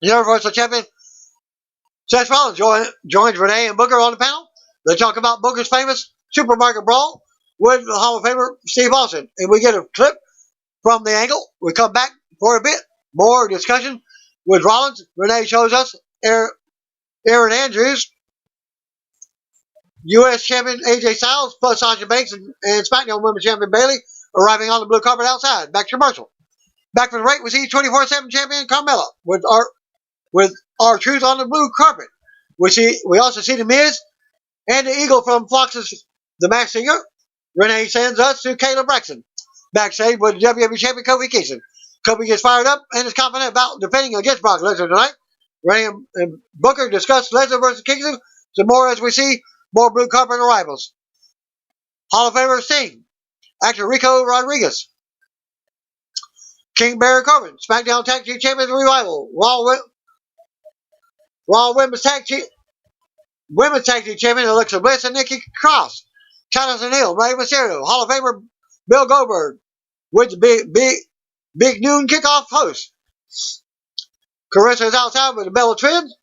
Speaker 1: Universal Champion Seth Rollins joins Renee and Booker on the panel. They talk about Booker's famous supermarket brawl with the Hall of Famer Steve Austin. And we get a clip from the angle. We come back for a bit. More discussion with Rollins. Renee shows us Aaron Andrews, U.S. Champion AJ Styles, plus Sasha Banks and SmackDown Women's Champion Bayley arriving on the blue carpet outside. Back to commercial. Back from the break, we see 24/7 Champion Carmella with R-Truth on the blue carpet. We also see The Miz and the Eagle from Fox's The Masked Singer. Renee sends us to Kayla Braxton backstage with WWE Champion Kofi Kingston. Kofi gets fired up and is confident about defending against Brock Lesnar tonight. Renee and Booker discuss Lesnar versus Kingston some more as we see more blue carpet arrivals. Hall of Famer Sting, actor Rico Rodriguez, King Baron Corbin, SmackDown Tag Team Champions Revival, Raw Women's Tag Team Champion Alexa Bliss and Nikki Cross, Titus O'Neil, Rey Mysterio, Hall of Famer Bill Goldberg with the big noon kickoff host. Carissa is outside with the Bella Twins.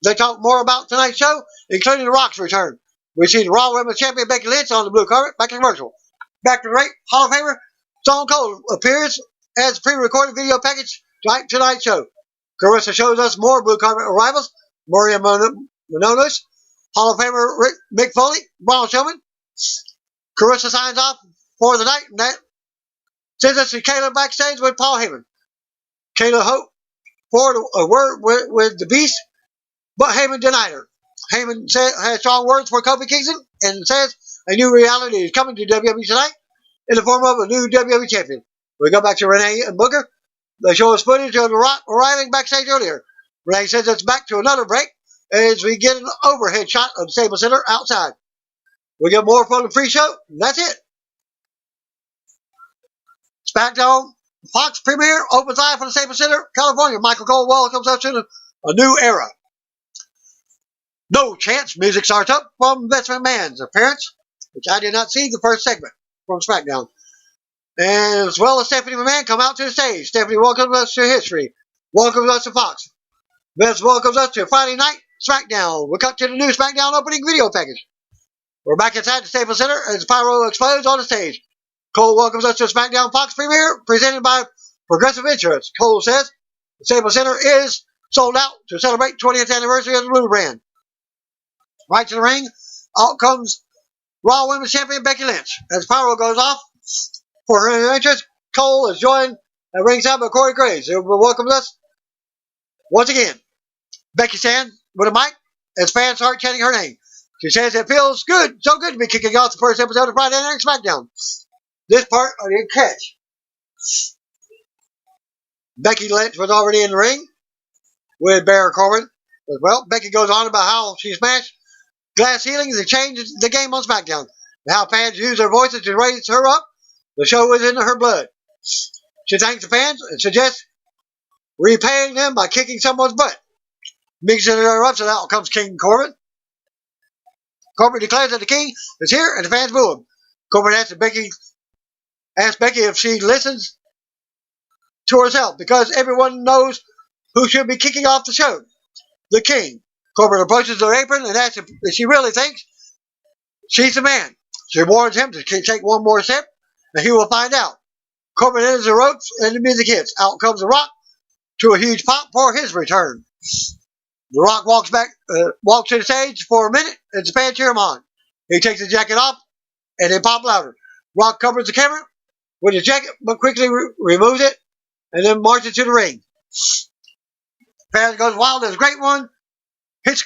Speaker 1: They talk more about tonight's show, including The Rock's return. We see the Raw Women's Champion Becky Lynch on the blue carpet. Back to commercial. Back to the break. Hall of Famer Stone Cold appears as a pre-recorded video package tonight's show. Carissa shows us more blue carpet arrivals. Maria Menounos, Hall of Famer Mick Foley, Braun Strowman. Carissa signs off for the night and that sends us to Kayla backstage with Paul Heyman. Kayla hoped for a word with the Beast, but Heyman denied her. Heyman has strong words for Kofi Kingston and says a new reality is coming to WWE tonight in the form of a new WWE champion. We go back to Renee and Booker. They show us footage of The Rock arriving backstage earlier. Renee sends us back to another break as we get an overhead shot of the Staples Center outside. We get more from the pre-show, and that's it. SmackDown Fox premiere opens live from the Staples Center, California. Michael Cole welcomes us to a new era. No chance music starts up from Vince McMahon's appearance, which I did not see the first segment from SmackDown. And as well as Stephanie McMahon come out to the stage. Stephanie welcomes us to history, welcomes us to Fox. Vince welcomes us to Friday Night SmackDown. We cut to the new SmackDown opening video package. We're back inside the Staples Center as Pyro explodes on the stage. Cole welcomes us to SmackDown Fox premiere presented by Progressive Insurance. Cole says the Staples Center is sold out to celebrate 20th anniversary of the Blue brand. Right to the ring, out comes Raw Women's Champion Becky Lynch. As Pyro goes off for her entrance, Cole is joined at ringside by Corey Graves, who welcomes us once again. Becky stands with a mic as fans start chanting her name. She says it feels good, so good to be kicking off the first episode of Friday Night SmackDown. This part I didn't catch. Becky Lynch was already in the ring with Baron Corbin as well. Becky goes on about how she smashed glass ceilings and changed the game on SmackDown, and how fans use their voices to raise her up. The show is in her blood. She thanks the fans and suggests repaying them by kicking someone's butt. Migs interrupts and out comes King Corbin. Corbin declares that the King is here and the fans boo him. Corbin asks Becky if she listens to herself because everyone knows who should be kicking off the show. The King. Corbin approaches her apron and asks if she really thinks she's the man. She warns him to take one more step and he will find out. Corbin enters the ropes and the music hits. Out comes The Rock to a huge pop for his return. The Rock walks to the stage for a minute and the fans cheer him on. He takes his jacket off and they pop louder. Rock covers the camera with his jacket but quickly removes it and then marches to the ring. Fans goes wild as a great one. Hits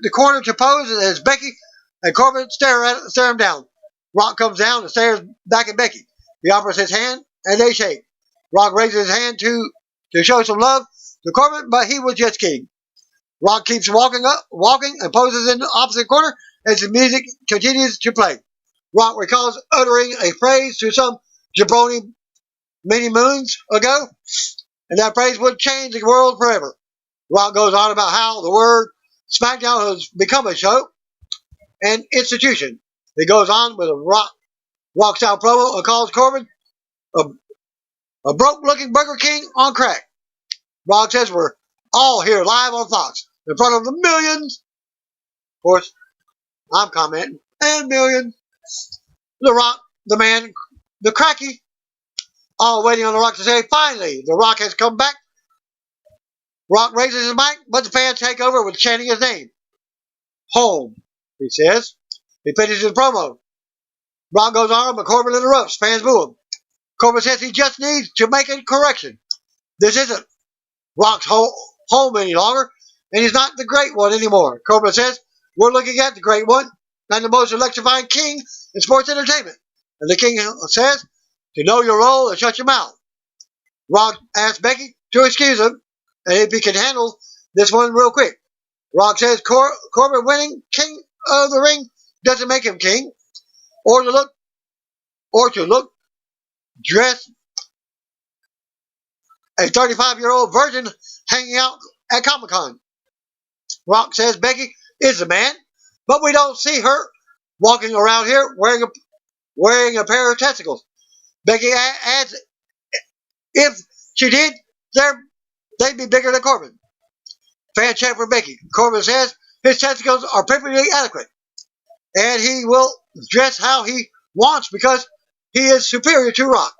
Speaker 1: the corner to pose as Becky and Corbin stare him down. Rock comes down and stares back at Becky. He offers his hand and they shake. Rock raises his hand to show some love to Corbin, but he was just kidding. Rock keeps walking and poses in the opposite corner as the music continues to play. Rock recalls uttering a phrase to some jabroni many moons ago, and that phrase would change the world forever. Rock goes on about how the word SmackDown has become a show and institution. He goes on with a rock style promo and calls Corbin a broke looking Burger King on crack. Rock says we're all here live on Fox in front of the millions. Of course, I'm commenting, and millions. The Rock, the man, the cracky, all waiting on The Rock to say, finally, The Rock has come back. Rock raises his mic, but the fans take over with chanting his name. Home, he says. He finishes his promo. Rock goes on, but Corbin interrupts. Fans boo him. Corbin says he just needs to make a correction. This isn't Rock's home any longer, and he's not the great one anymore. Corbin says, we're looking at the great one and the most electrifying king in sports entertainment. And the king says, to know your role and shut your mouth. Rock asks Becky to excuse him, and if he can handle this one real quick. Rock says Corbin winning king of the ring doesn't make him king, or to look dressed a 35-year-old virgin hanging out at Comic-Con. Rock says Becky is the man, but we don't see her walking around here wearing a pair of testicles. Becky adds, if she did, they'd be bigger than Corbin. Fan chant for Becky. Corbin says his testicles are perfectly adequate, and he will dress how he wants because he is superior to Rock,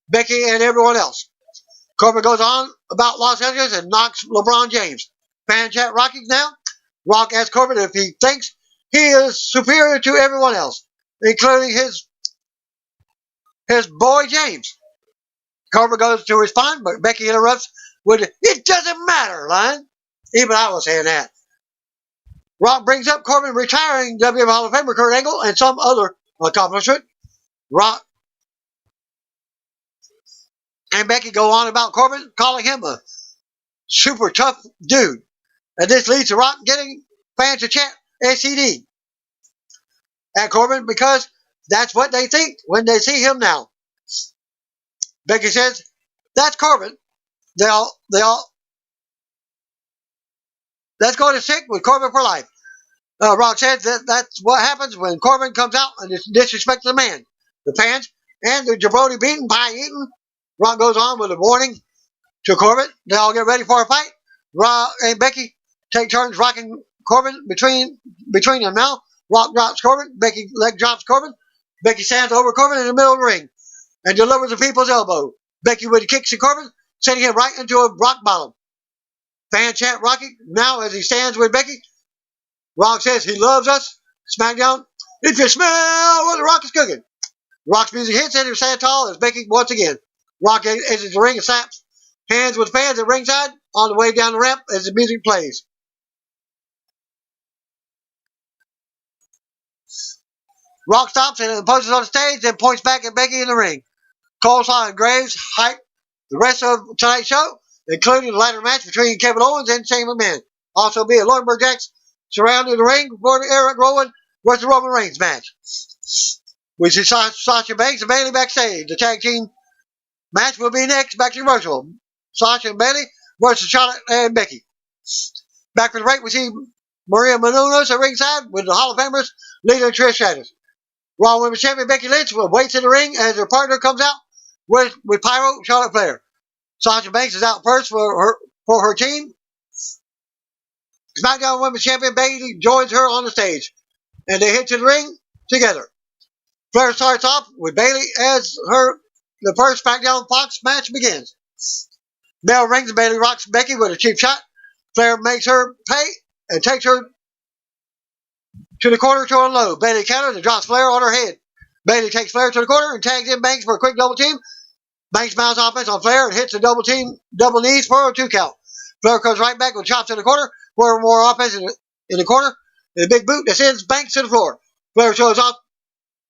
Speaker 1: Becky, and everyone else. Corbin goes on about Los Angeles and knocks LeBron James. Fan chat Rocky now. Rock asks Corbin if he thinks he is superior to everyone else, including his boy James. Corbin goes to respond, but Becky interrupts with, it doesn't matter, line. Even I was saying that. Rock brings up Corbin retiring WWE Hall of Famer Kurt Angle and some other accomplishment. Rock and Becky go on about Corbin, calling him a super tough dude. And this leads to Rock getting fans to chant SCD at Corbin because that's what they think when they see him now. Becky says, that's Corbin. Let's go to stick with Corbin for life. Rock says that's what happens when Corbin comes out and disrespects the man, the fans, and the jabroni beaten by eating. Rock goes on with a warning to Corbin. They all get ready for a fight. Rock and Becky take turns rocking Corbin between them now. Rock drops Corbin. Becky leg drops Corbin. Becky stands over Corbin in the middle of the ring and delivers a people's elbow. Becky with the kicks to Corbin, sending him right into a rock bottom. Fan chant Rocky now as he stands with Becky. Rock says he loves us. SmackDown. If you smell what the Rock is cooking. Rock's music hits and he stands tall as Becky once again. Rock exits the ring and slaps hands with fans at ringside on the way down the ramp as the music plays. Rock stops and imposes on the stage, then points back at Becky in the ring. Coleslaw and Graves hype the rest of tonight's show, including the ladder match between Kevin Owens and Shane McMahon. Also be a Lordsburg Jacks surrounding the ring for the Eric Rowan versus Roman Reigns match. We see Sasha Banks and Bayley backstage. The tag team match will be next. Back to commercial. Sasha and Bayley versus Charlotte and Becky. Back for the break, we see Maria Menounos at ringside with the Hall of Famers leading Trish Stratus. Raw Women's Champion Becky Lynch waits in the ring as her partner comes out with Pyro Charlotte Flair. Sasha Banks is out first for her team. SmackDown Women's Champion Bayley joins her on the stage, and they head to the ring together. Flair starts off with Bayley as the first SmackDown Fox match begins. Bell rings and Bayley rocks Becky with a cheap shot. Flair makes her pay and takes her to the corner to unload. Bayley counters and drops Flair on her head. Bayley takes Flair to the corner and tags in Banks for a quick double team. Banks mounts offense on Flair and hits a double knees for a 2 count. Flair comes right back with chops in the corner for more offense in the corner and a big boot that sends Banks to the floor. Flair shows off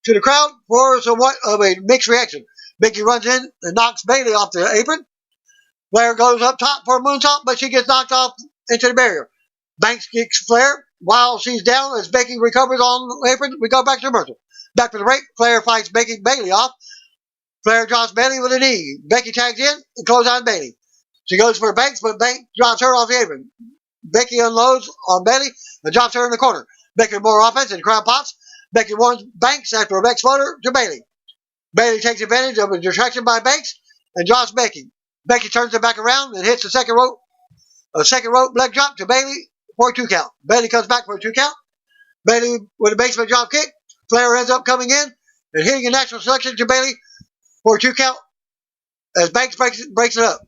Speaker 1: to the crowd for somewhat of a mixed reaction. Becky runs in and knocks Bayley off the apron. Flair goes up top for a moonsault, but she gets knocked off into the barrier. Banks kicks Flair while she's down as Becky recovers on the apron. We go back to commercial. Back for the break. Flair fights Bayley off. Flair drops Bayley with a knee. Becky tags in and closes on Bayley. She goes for Banks, but Banks drops her off the apron. Becky unloads on Bayley and drops her in the corner. Becky with more offense and the crowd pops. Becky warns Banks after a back exploder to Bayley. Bayley takes advantage of a distraction by Banks and drops Becky. Becky turns it back around and hits the second rope A second rope leg drop to Bayley for a 2 count. Bayley comes back for a 2 count. Bayley with a basement drop kick. Flair ends up coming in and hitting a natural selection to Bayley for a 2 count as Banks breaks it up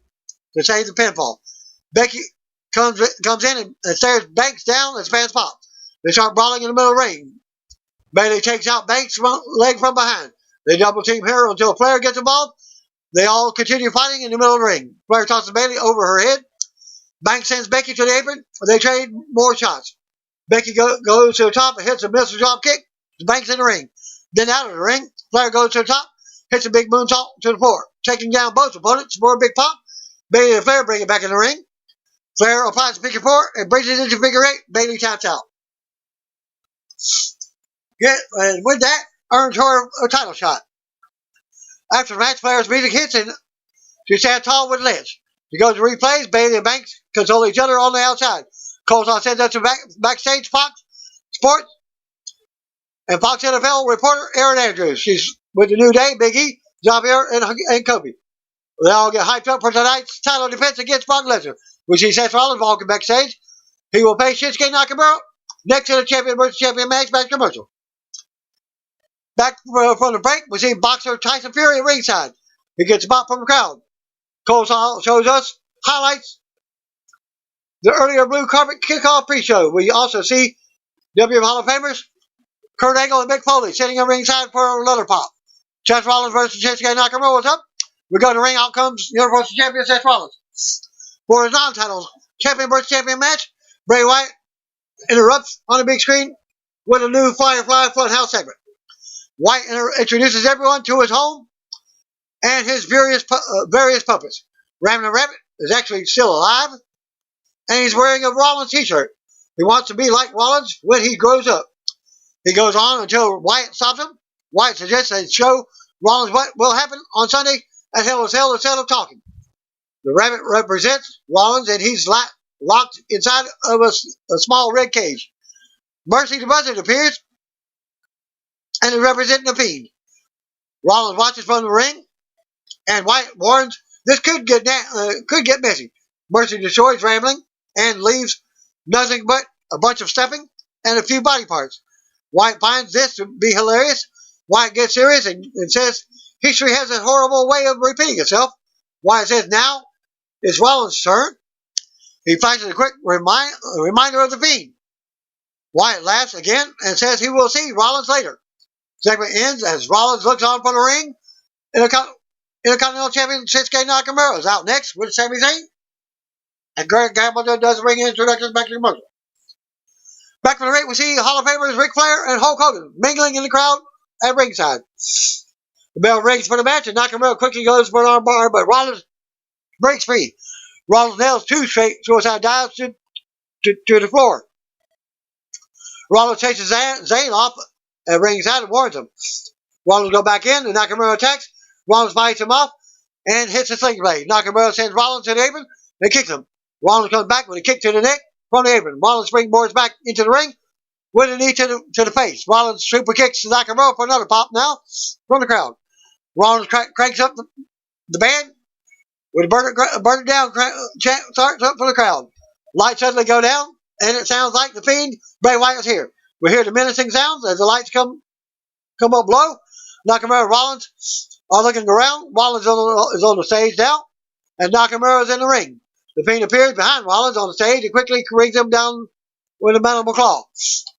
Speaker 1: to save the pinfall. Becky comes in and stares Banks down as fans pop. They start brawling in the middle of the ring. Bayley takes out Banks' leg from behind. They double team her until Flair gets involved. They all continue fighting in the middle of the ring. Flair tosses Bayley over her head. Banks sends Becky to the apron. They trade more shots. Becky goes to the top and hits a missile drop kick. Banks in the ring. Then out of the ring, Flair goes to the top, hits a big moonsault to the floor, taking down both opponents for a big pop. Bayley and Flair bring it back in the ring. Flair applies the figure 4 and brings it into figure 8. Bayley taps out. And with that, earns her a title shot. After the match, Flair's music hits and she stands tall with Lynch. She goes to replays. Bayley and Banks console each other on the outside. Colton sends us to backstage Fox Sports and Fox NFL reporter Erin Andrews. She's with the New Day, Big E, Xavier, and Kobe. They all get hyped up for tonight's title defense against Brock Lesnar, which he says Rollins walking backstage. He will face Shinsuke Nakamura next to the champion versus champion match back commercial. Back from the break, we see boxer Tyson Fury at ringside. He gets a bop from the crowd. Cole shows us highlights the earlier blue carpet kickoff pre-show. We also see WWE Hall of Famers Kurt Angle and Mick Foley sitting at ringside for another pop. Seth Rollins versus Shinsuke Nakamura was up. We go to ring. Out comes Universal Champion Seth Rollins. For his non-title champion versus champion match, Bray Wyatt interrupts on the big screen with a new Firefly Funhouse segment. Wyatt introduces everyone to his home and his various puppets. Ramblin' Rabbit is actually still alive, and he's wearing a Rollins t-shirt. He wants to be like Rollins when he grows up. He goes on until Wyatt stops him. Wyatt suggests they show Rollins what will happen on Sunday at Hell in Cell instead of talking. The rabbit represents Rollins, and he's locked inside of a small red cage. Mercy the Buzzard appears, and is representing the Fiend. Rollins watches from the ring, and Wyatt warns this could get messy. Mercy destroys Rambling and leaves nothing but a bunch of stuffing and a few body parts. Wyatt finds this to be hilarious. Wyatt gets serious and says history has a horrible way of repeating itself. Wyatt says now it's Rollins' turn. He flashes a quick reminder of the Fiend. Wyatt laughs again and says he will see Rollins later. Segment ends as Rollins looks on from the ring. Intercontinental Champion Shinsuke Nakamura is out next with Sami Zayn. And Greg Gambler does ring introductions back to the commercial. Back from the ring, we see Hall of Famers Ric Flair and Hulk Hogan mingling in the crowd at ringside. The bell rings for the match, and Nakamura quickly goes for an armbar, but Rollins breaks free. Rollins nails 2 straight suicide dives to the floor. Rollins chases Zayn off at ringside and warns him. Rollins goes back in, and Nakamura attacks. Rollins fights him off and hits a sling blade. Nakamura sends Rollins to the apron and kicks him. Rollins comes back with a kick to the neck from the apron. Rollins springboards back into the ring with a knee to the face. Rollins super kicks Nakamura for another pop now from the crowd. Rollins cranks up the band with a burn it down chant starts up for the crowd. Lights suddenly go down, and it sounds like the Fiend, Bray Wyatt, is here. We hear the menacing sounds as the lights come up low. Nakamura and Rollins are looking around. Rollins is on the stage now, and Nakamura is in the ring. The Fiend appears behind Rollins on the stage and quickly rings him down with a mandible claw.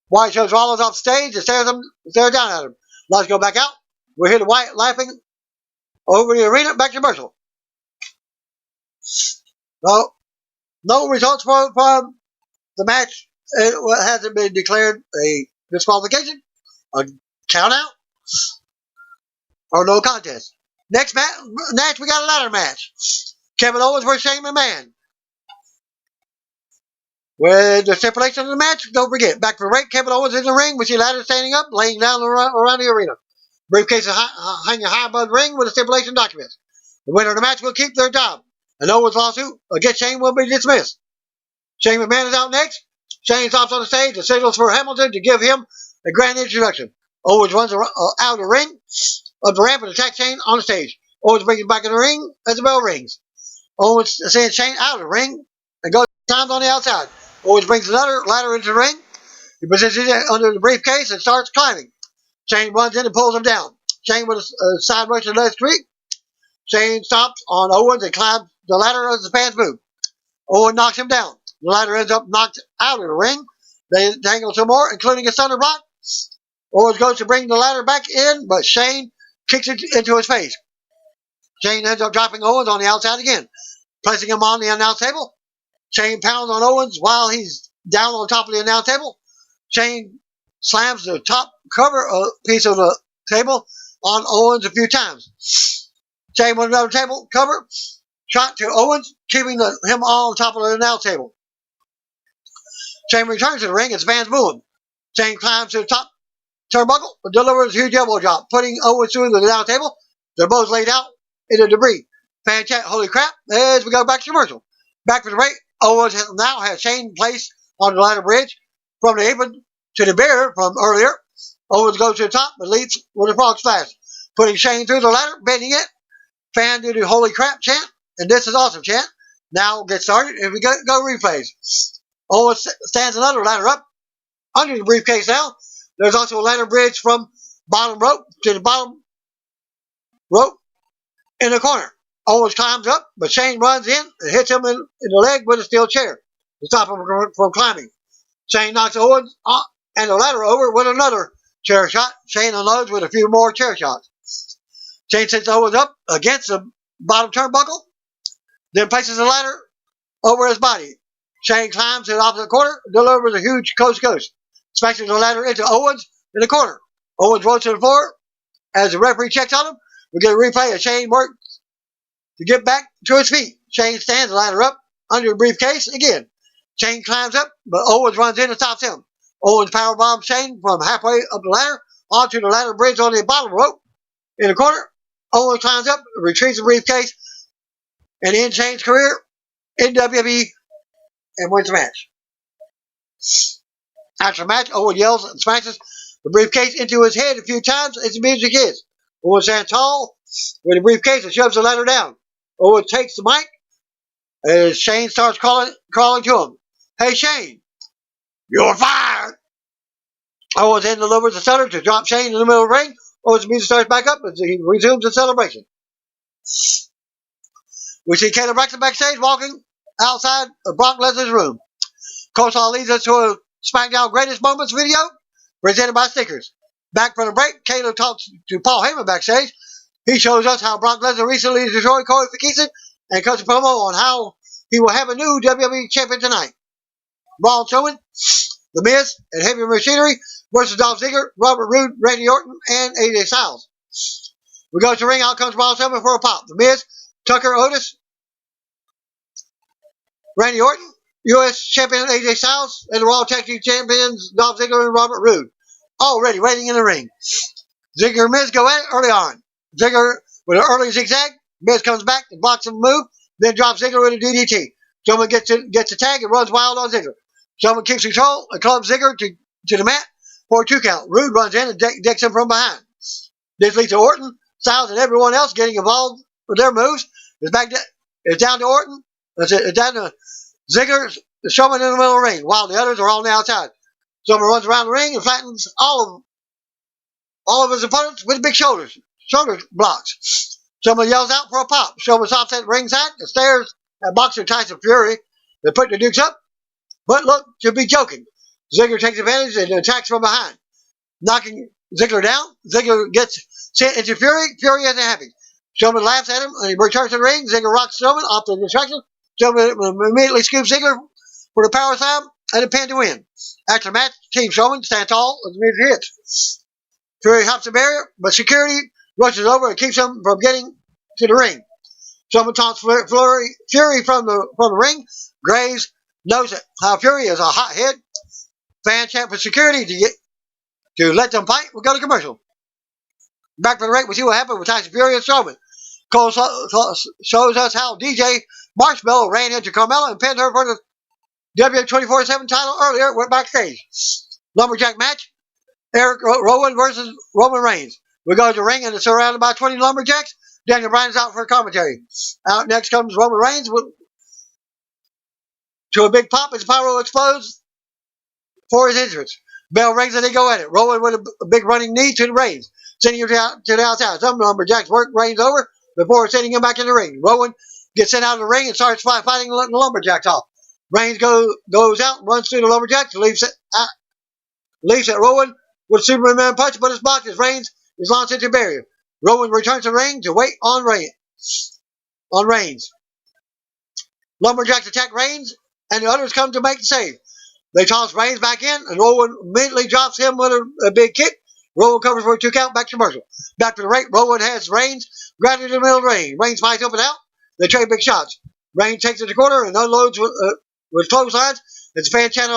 Speaker 1: Wyatt shows Rollins off stage and stares down at him. Let's go back out. We hear the Wyatt laughing over the arena. Back to commercial. No results for the match. It hasn't been declared a disqualification, a count out, or no contest. Next match, we got a ladder match. Kevin Owens versus Shane McMahon. With the stipulation of the match, don't forget, back for the break, Kevin Owens in the ring. We see ladder standing up, laying down around the arena. Briefcase hanging high above the ring with the stipulation documents. The winner of the match will keep their job. An Owens lawsuit against Shane will be dismissed. Shane McMahon is out next. Shane stops on the stage and signals for Hamilton to give him a grand introduction. Owens runs out of the ring, up the ramp, and attacks Shane on the stage. Owens brings him back in the ring as the bell rings. Owens sends Shane out of the ring and goes times on the outside. Owens brings another ladder into the ring. He positions it under the briefcase and starts climbing. Shane runs in and pulls him down. Shane with a side rush to the left street. Shane stops on Owens and climbs the ladder as the fans move. Owens knocks him down. The ladder ends up knocked out of the ring. They tangle some more, including a thunder block. Owens goes to bring the ladder back in, but Shane kicks it into his face. Shane ends up dropping Owens on the outside again, placing him on the announce table. Shane pounds on Owens while he's down on top of the announce table. Shane slams the top cover piece of the table on Owens a few times. Shane with another table cover shot to Owens, keeping him on top of the announce table. Shane returns to the ring as fans move him. Shane climbs to the top turnbuckle and delivers a huge elbow drop, putting Owens through the announce table. They're both laid out in the debris. Fan chat, holy crap, as we go back to commercial. Back for the break, Owens now has Shane placed on the ladder bridge from the apron to the barrier from earlier. Owens goes to the top and leads with a frog splash, putting Shane through the ladder, bending it. Fan do the holy crap chant, and this is awesome chant. Now get started, and we go replays. Owens stands another ladder up under the briefcase now. There's also a ladder bridge from bottom rope to the bottom rope in the corner. Owens climbs up, but Shane runs in and hits him in the leg with a steel chair to stop him from climbing. Shane knocks Owens and the ladder over with another chair shot. Shane unloads with a few more chair shots. Shane sets Owens up against the bottom turnbuckle, then places the ladder over his body. Shane climbs to the opposite corner, delivers a huge coast-to-coast, smashing the ladder into Owens in the corner. Owens rolls to the floor as the referee checks on him. We get a replay of Shane work to get back to his feet. Shane stands the ladder up under the briefcase again. Shane climbs up, but Owens runs in and stops him. Owens powerbombs Shane from halfway up the ladder onto the ladder bridge on the bottom rope in the corner. Owens climbs up, retrieves the briefcase, and ends Shane's career in WWE and wins the match. After the match, Owens yells and smashes the briefcase into his head a few times as the music hits. Owens stands tall with the briefcase and shoves the ladder down. Owens takes the mic as Shane starts crawling to him. Hey, Shane, you're fired. Owens then delivers a stunner to drop Shane in the middle of the ring. Owens' music starts back up as he resumes the celebration. We see Kayla Braxton backstage walking outside of Brock Lesnar's room. Coleslaw leads us to a SmackDown Greatest Moments video presented by Stickers. Back from the break, Kayla talks to Paul Heyman backstage. He shows us how Brock Lesnar recently destroyed Corey Kingston and cuts a promo on how he will have a new WWE champion tonight. Braun Strowman, The Miz, and Heavy Machinery versus Dolph Ziggler, Robert Roode, Randy Orton, and AJ Styles. We go to the ring. Out comes Braun Strowman for a pop. The Miz, Tucker Otis, Randy Orton, U.S. Champion AJ Styles, and the Raw Tag Team Champions Dolph Ziggler and Robert Roode, already waiting in the ring. Ziggler and Miz go at it early on. Ziggler with an early zigzag. Miz comes back and blocks the move, then drops Ziggler with a DDT. Strowman gets the tag and runs wild on Ziggler. Strowman keeps control and clubs Ziggler to the mat for a 2 count. Roode runs in and decks him from behind. This leads to Orton, Styles, and everyone else getting involved with their moves. It's down to Orton. It's down to Ziggler, Strowman in the middle of the ring, while the others are on the outside. Strowman runs around the ring and flattens all of his opponents with big shoulder blocks. Strowman yells out for a pop. Strowman stops at ringside and stares at boxer Tyson Fury. They put the Dukes up, but look to be joking. Ziggler takes advantage and attacks from behind, knocking Ziggler down. Ziggler gets sent into Fury. Fury isn't happy. Strowman laughs at him and he returns to the ring. Ziggler rocks Strowman off the distraction. Strowman immediately scoops Ziggler for the power slam and a pin to win. After the match, Team Strowman stands tall as the music hits. Fury hops the barrier, but security rushes over and keeps him from getting to the ring. Strowman taunts Fury from the ring. Graves knows how Fury is a hothead. Fan chant for security to let them fight. We'll go to commercial. Back from the break, we see what happened with Tyson Fury and Strowman. Cole shows us how DJ Marshmallow ran into Carmella and pinned her for the WWE 24/7 title earlier. Went backstage. Lumberjack match. Eric Rowan versus Roman Reigns. We go to the ring and it's surrounded by 20 lumberjacks. Daniel Bryan's out for commentary. Out next comes Roman Reigns to a big pop as Pyro explodes for his entrance. Bell rings and they go at it. Rolling with a big running knee to the Reigns, sending him to the outside. Some lumberjacks work Reigns over before sending him back in the ring. Rowan gets sent out of the ring and starts fighting the lumberjacks off. Reigns goes out, runs through the lumberjacks, leaves at Rowan with a Superman punch, but it's blocked as Reigns is launched into a barrier. Rowan returns to the ring to wait on Reigns. Lumberjacks attack Reigns, and the others come to make the save. They toss Reigns back in, and Rowan immediately drops him with a big kick. Rowan covers for a 2 count, back to commercial. Back to the ring, Rowan has Reigns grounded in the middle of the ring. Reigns fights up and out. They trade big shots. Reigns takes it to the corner and unloads with clotheslines. It's a fan count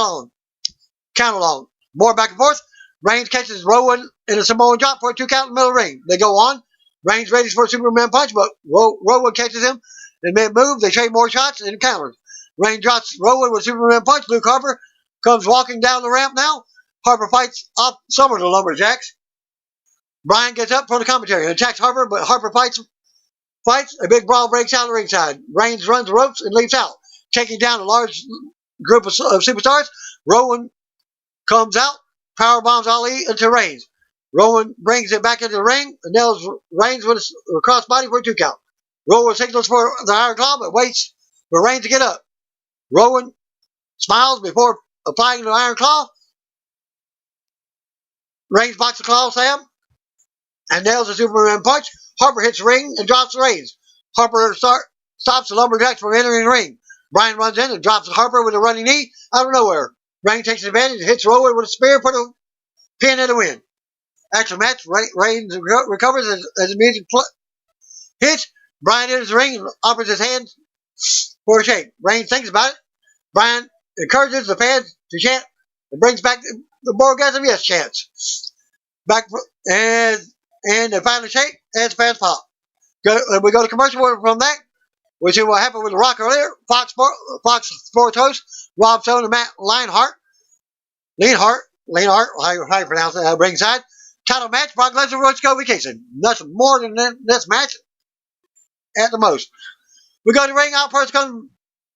Speaker 1: along. More back and forth. Reigns catches Rowan in a Samoan drop for a 2 count in the middle of the ring. They go on. Reigns ready for a Superman punch, but Rowan catches him in mid-move. They trade more shots and counters. Reigns drops Rowan with a Superman punch. Luke Harper comes walking down the ramp now. Harper fights off some of the lumberjacks. Bryan gets up from the commentary and attacks Harper, but Harper fights. A big brawl breaks out of the ringside. Reigns runs the ropes and leaps out, taking down a large group of superstars. Rowan comes out, power bombs Ali into Reigns. Rowan brings it back into the ring and nails Reigns with a crossbody for a 2 count. Rowan signals for the Iron Claw, but waits for Reigns to get up. Rowan smiles before applying the Iron Claw. Reigns blocks the claw slam and nails the Superman punch. Harper hits the ring and drops Reigns. Harper stops the lumberjacks from entering the ring. Bryan runs in and drops Harper with a running knee out of nowhere. Reigns takes advantage and hits Rowan with a spear for the pin and a win. After the match, Reigns recovers as the music hits. Bryan enters the ring and offers his hand for a shake. Reigns thinks about it. Bryan encourages the fans to chant and brings back the Borgasm Yes chants. Back and the final shake as the fans pop. We go to commercial from that. We see what happened with The Rock earlier. Fox Sports host Rob Stone and Matt Leinhart, how you pronounce it, ringside. Title match, Brock Lesnar versus Kofi Kingston. Nothing more than this match at the most. We go to ring out first comes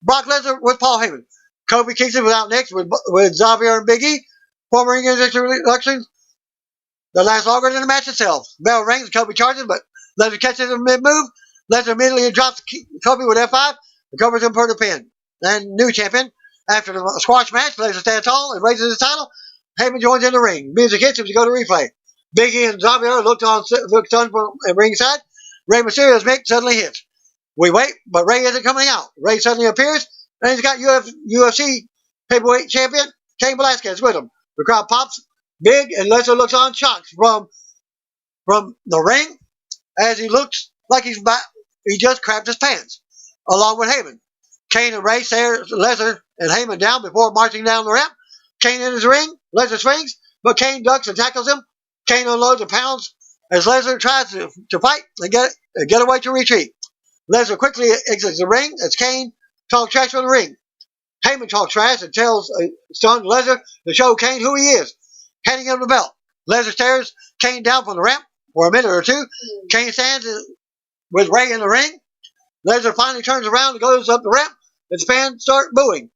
Speaker 1: Brock Lesnar with Paul Heyman. Kofi Kingston was out next with Xavier and Big E. Former ring introductions that last longer than the match itself. Bell rings, Kofi charges, but Lesnar catches him mid-move. Lesnar immediately drops Kofi with F5 and covers him for the pin. And new champion. After the squash match, Lesnar stands tall and raises his title. Heyman joins in the ring. Music hits as we go to replay. Big E and Xavier looked on from ringside. Rey Mysterio's mic suddenly hits. We wait, but Rey isn't coming out. Rey suddenly appears, and he's got UFC heavyweight champion Cain Velasquez with him. The crowd pops big, and Lesnar looks on shocked from the ring as he looks like he just crapped his pants, along with Heyman. Cain and Rey stare Lesnar and Heyman down before marching down the ramp. Cain enters the ring. Lesnar swings, but Cain ducks and tackles him. Cain unloads and pounds as Lesnar tries to fight and get away to retreat. Lesnar quickly exits the ring as Cain talks trash from the ring. Heyman talks trash and tells stunned Lesnar to show Cain who he is, handing him the belt. Lesnar stares Cain down from the ramp for a minute or two. Cain stands with Rey in the ring. Lesnar finally turns around and goes up the ramp, and the fans start booing.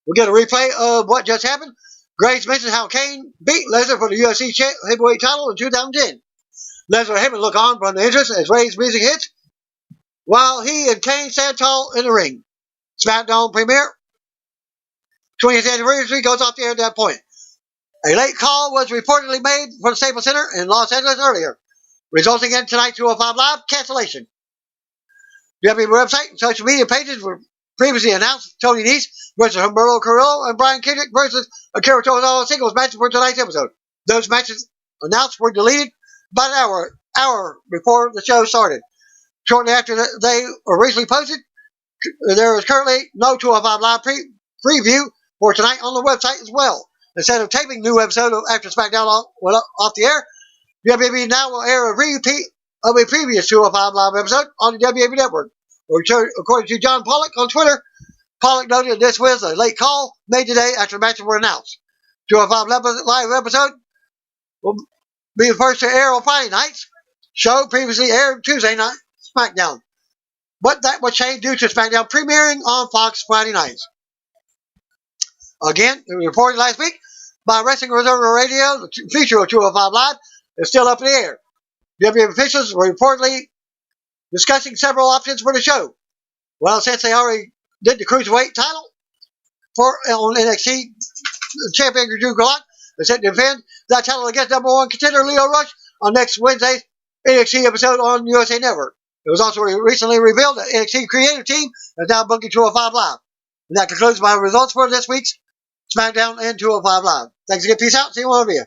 Speaker 1: We get a replay of what just happened. Graves mentions how Cain beat Lesnar for the UFC heavyweight title in 2010. Lesnar and Heyman look on from the entrance as Rey's music hits, while he and Cain stand tall in the ring. SmackDown premiere 20th anniversary goes off the air at that point. A late call was reportedly made for the Staples Center in Los Angeles earlier, resulting in tonight's 205 Live cancellation. WWE website and social media pages were previously announced Tony Nese versus Humberto Carrillo and Brian Kendrick versus Akira Tozawa singles matches for tonight's episode. Those matches announced were deleted about an hour before the show started. Shortly after they were originally posted, there is currently no 205 Live preview for tonight on the website as well. Instead of taping new episode after SmackDown went off the air, WWE now will air a repeat of a previous 205 Live episode on the WWE Network. According to John Pollock on Twitter, Pollock noted that this was a late call made today after the matches were announced. 205 Live episode will be the first to air on Friday nights. Show previously aired Tuesday night SmackDown, but that was changed due to SmackDown premiering on Fox Friday nights. Again, it was reported last week by Wrestling Observer Radio. The future of 205 Live is still up in the air. WWE officials were reportedly discussing several options for the show. Well, since they already did the Cruiserweight title on NXT, champion Drew Gulak is set to defend that title against number one contender Lio Rush on next Wednesday's NXT episode on USA Network. It was also recently revealed that NXT creative team is now booking 205 Live. And that concludes my results for this week's SmackDown and 205 Live. Thanks again. Peace out. See you one of you.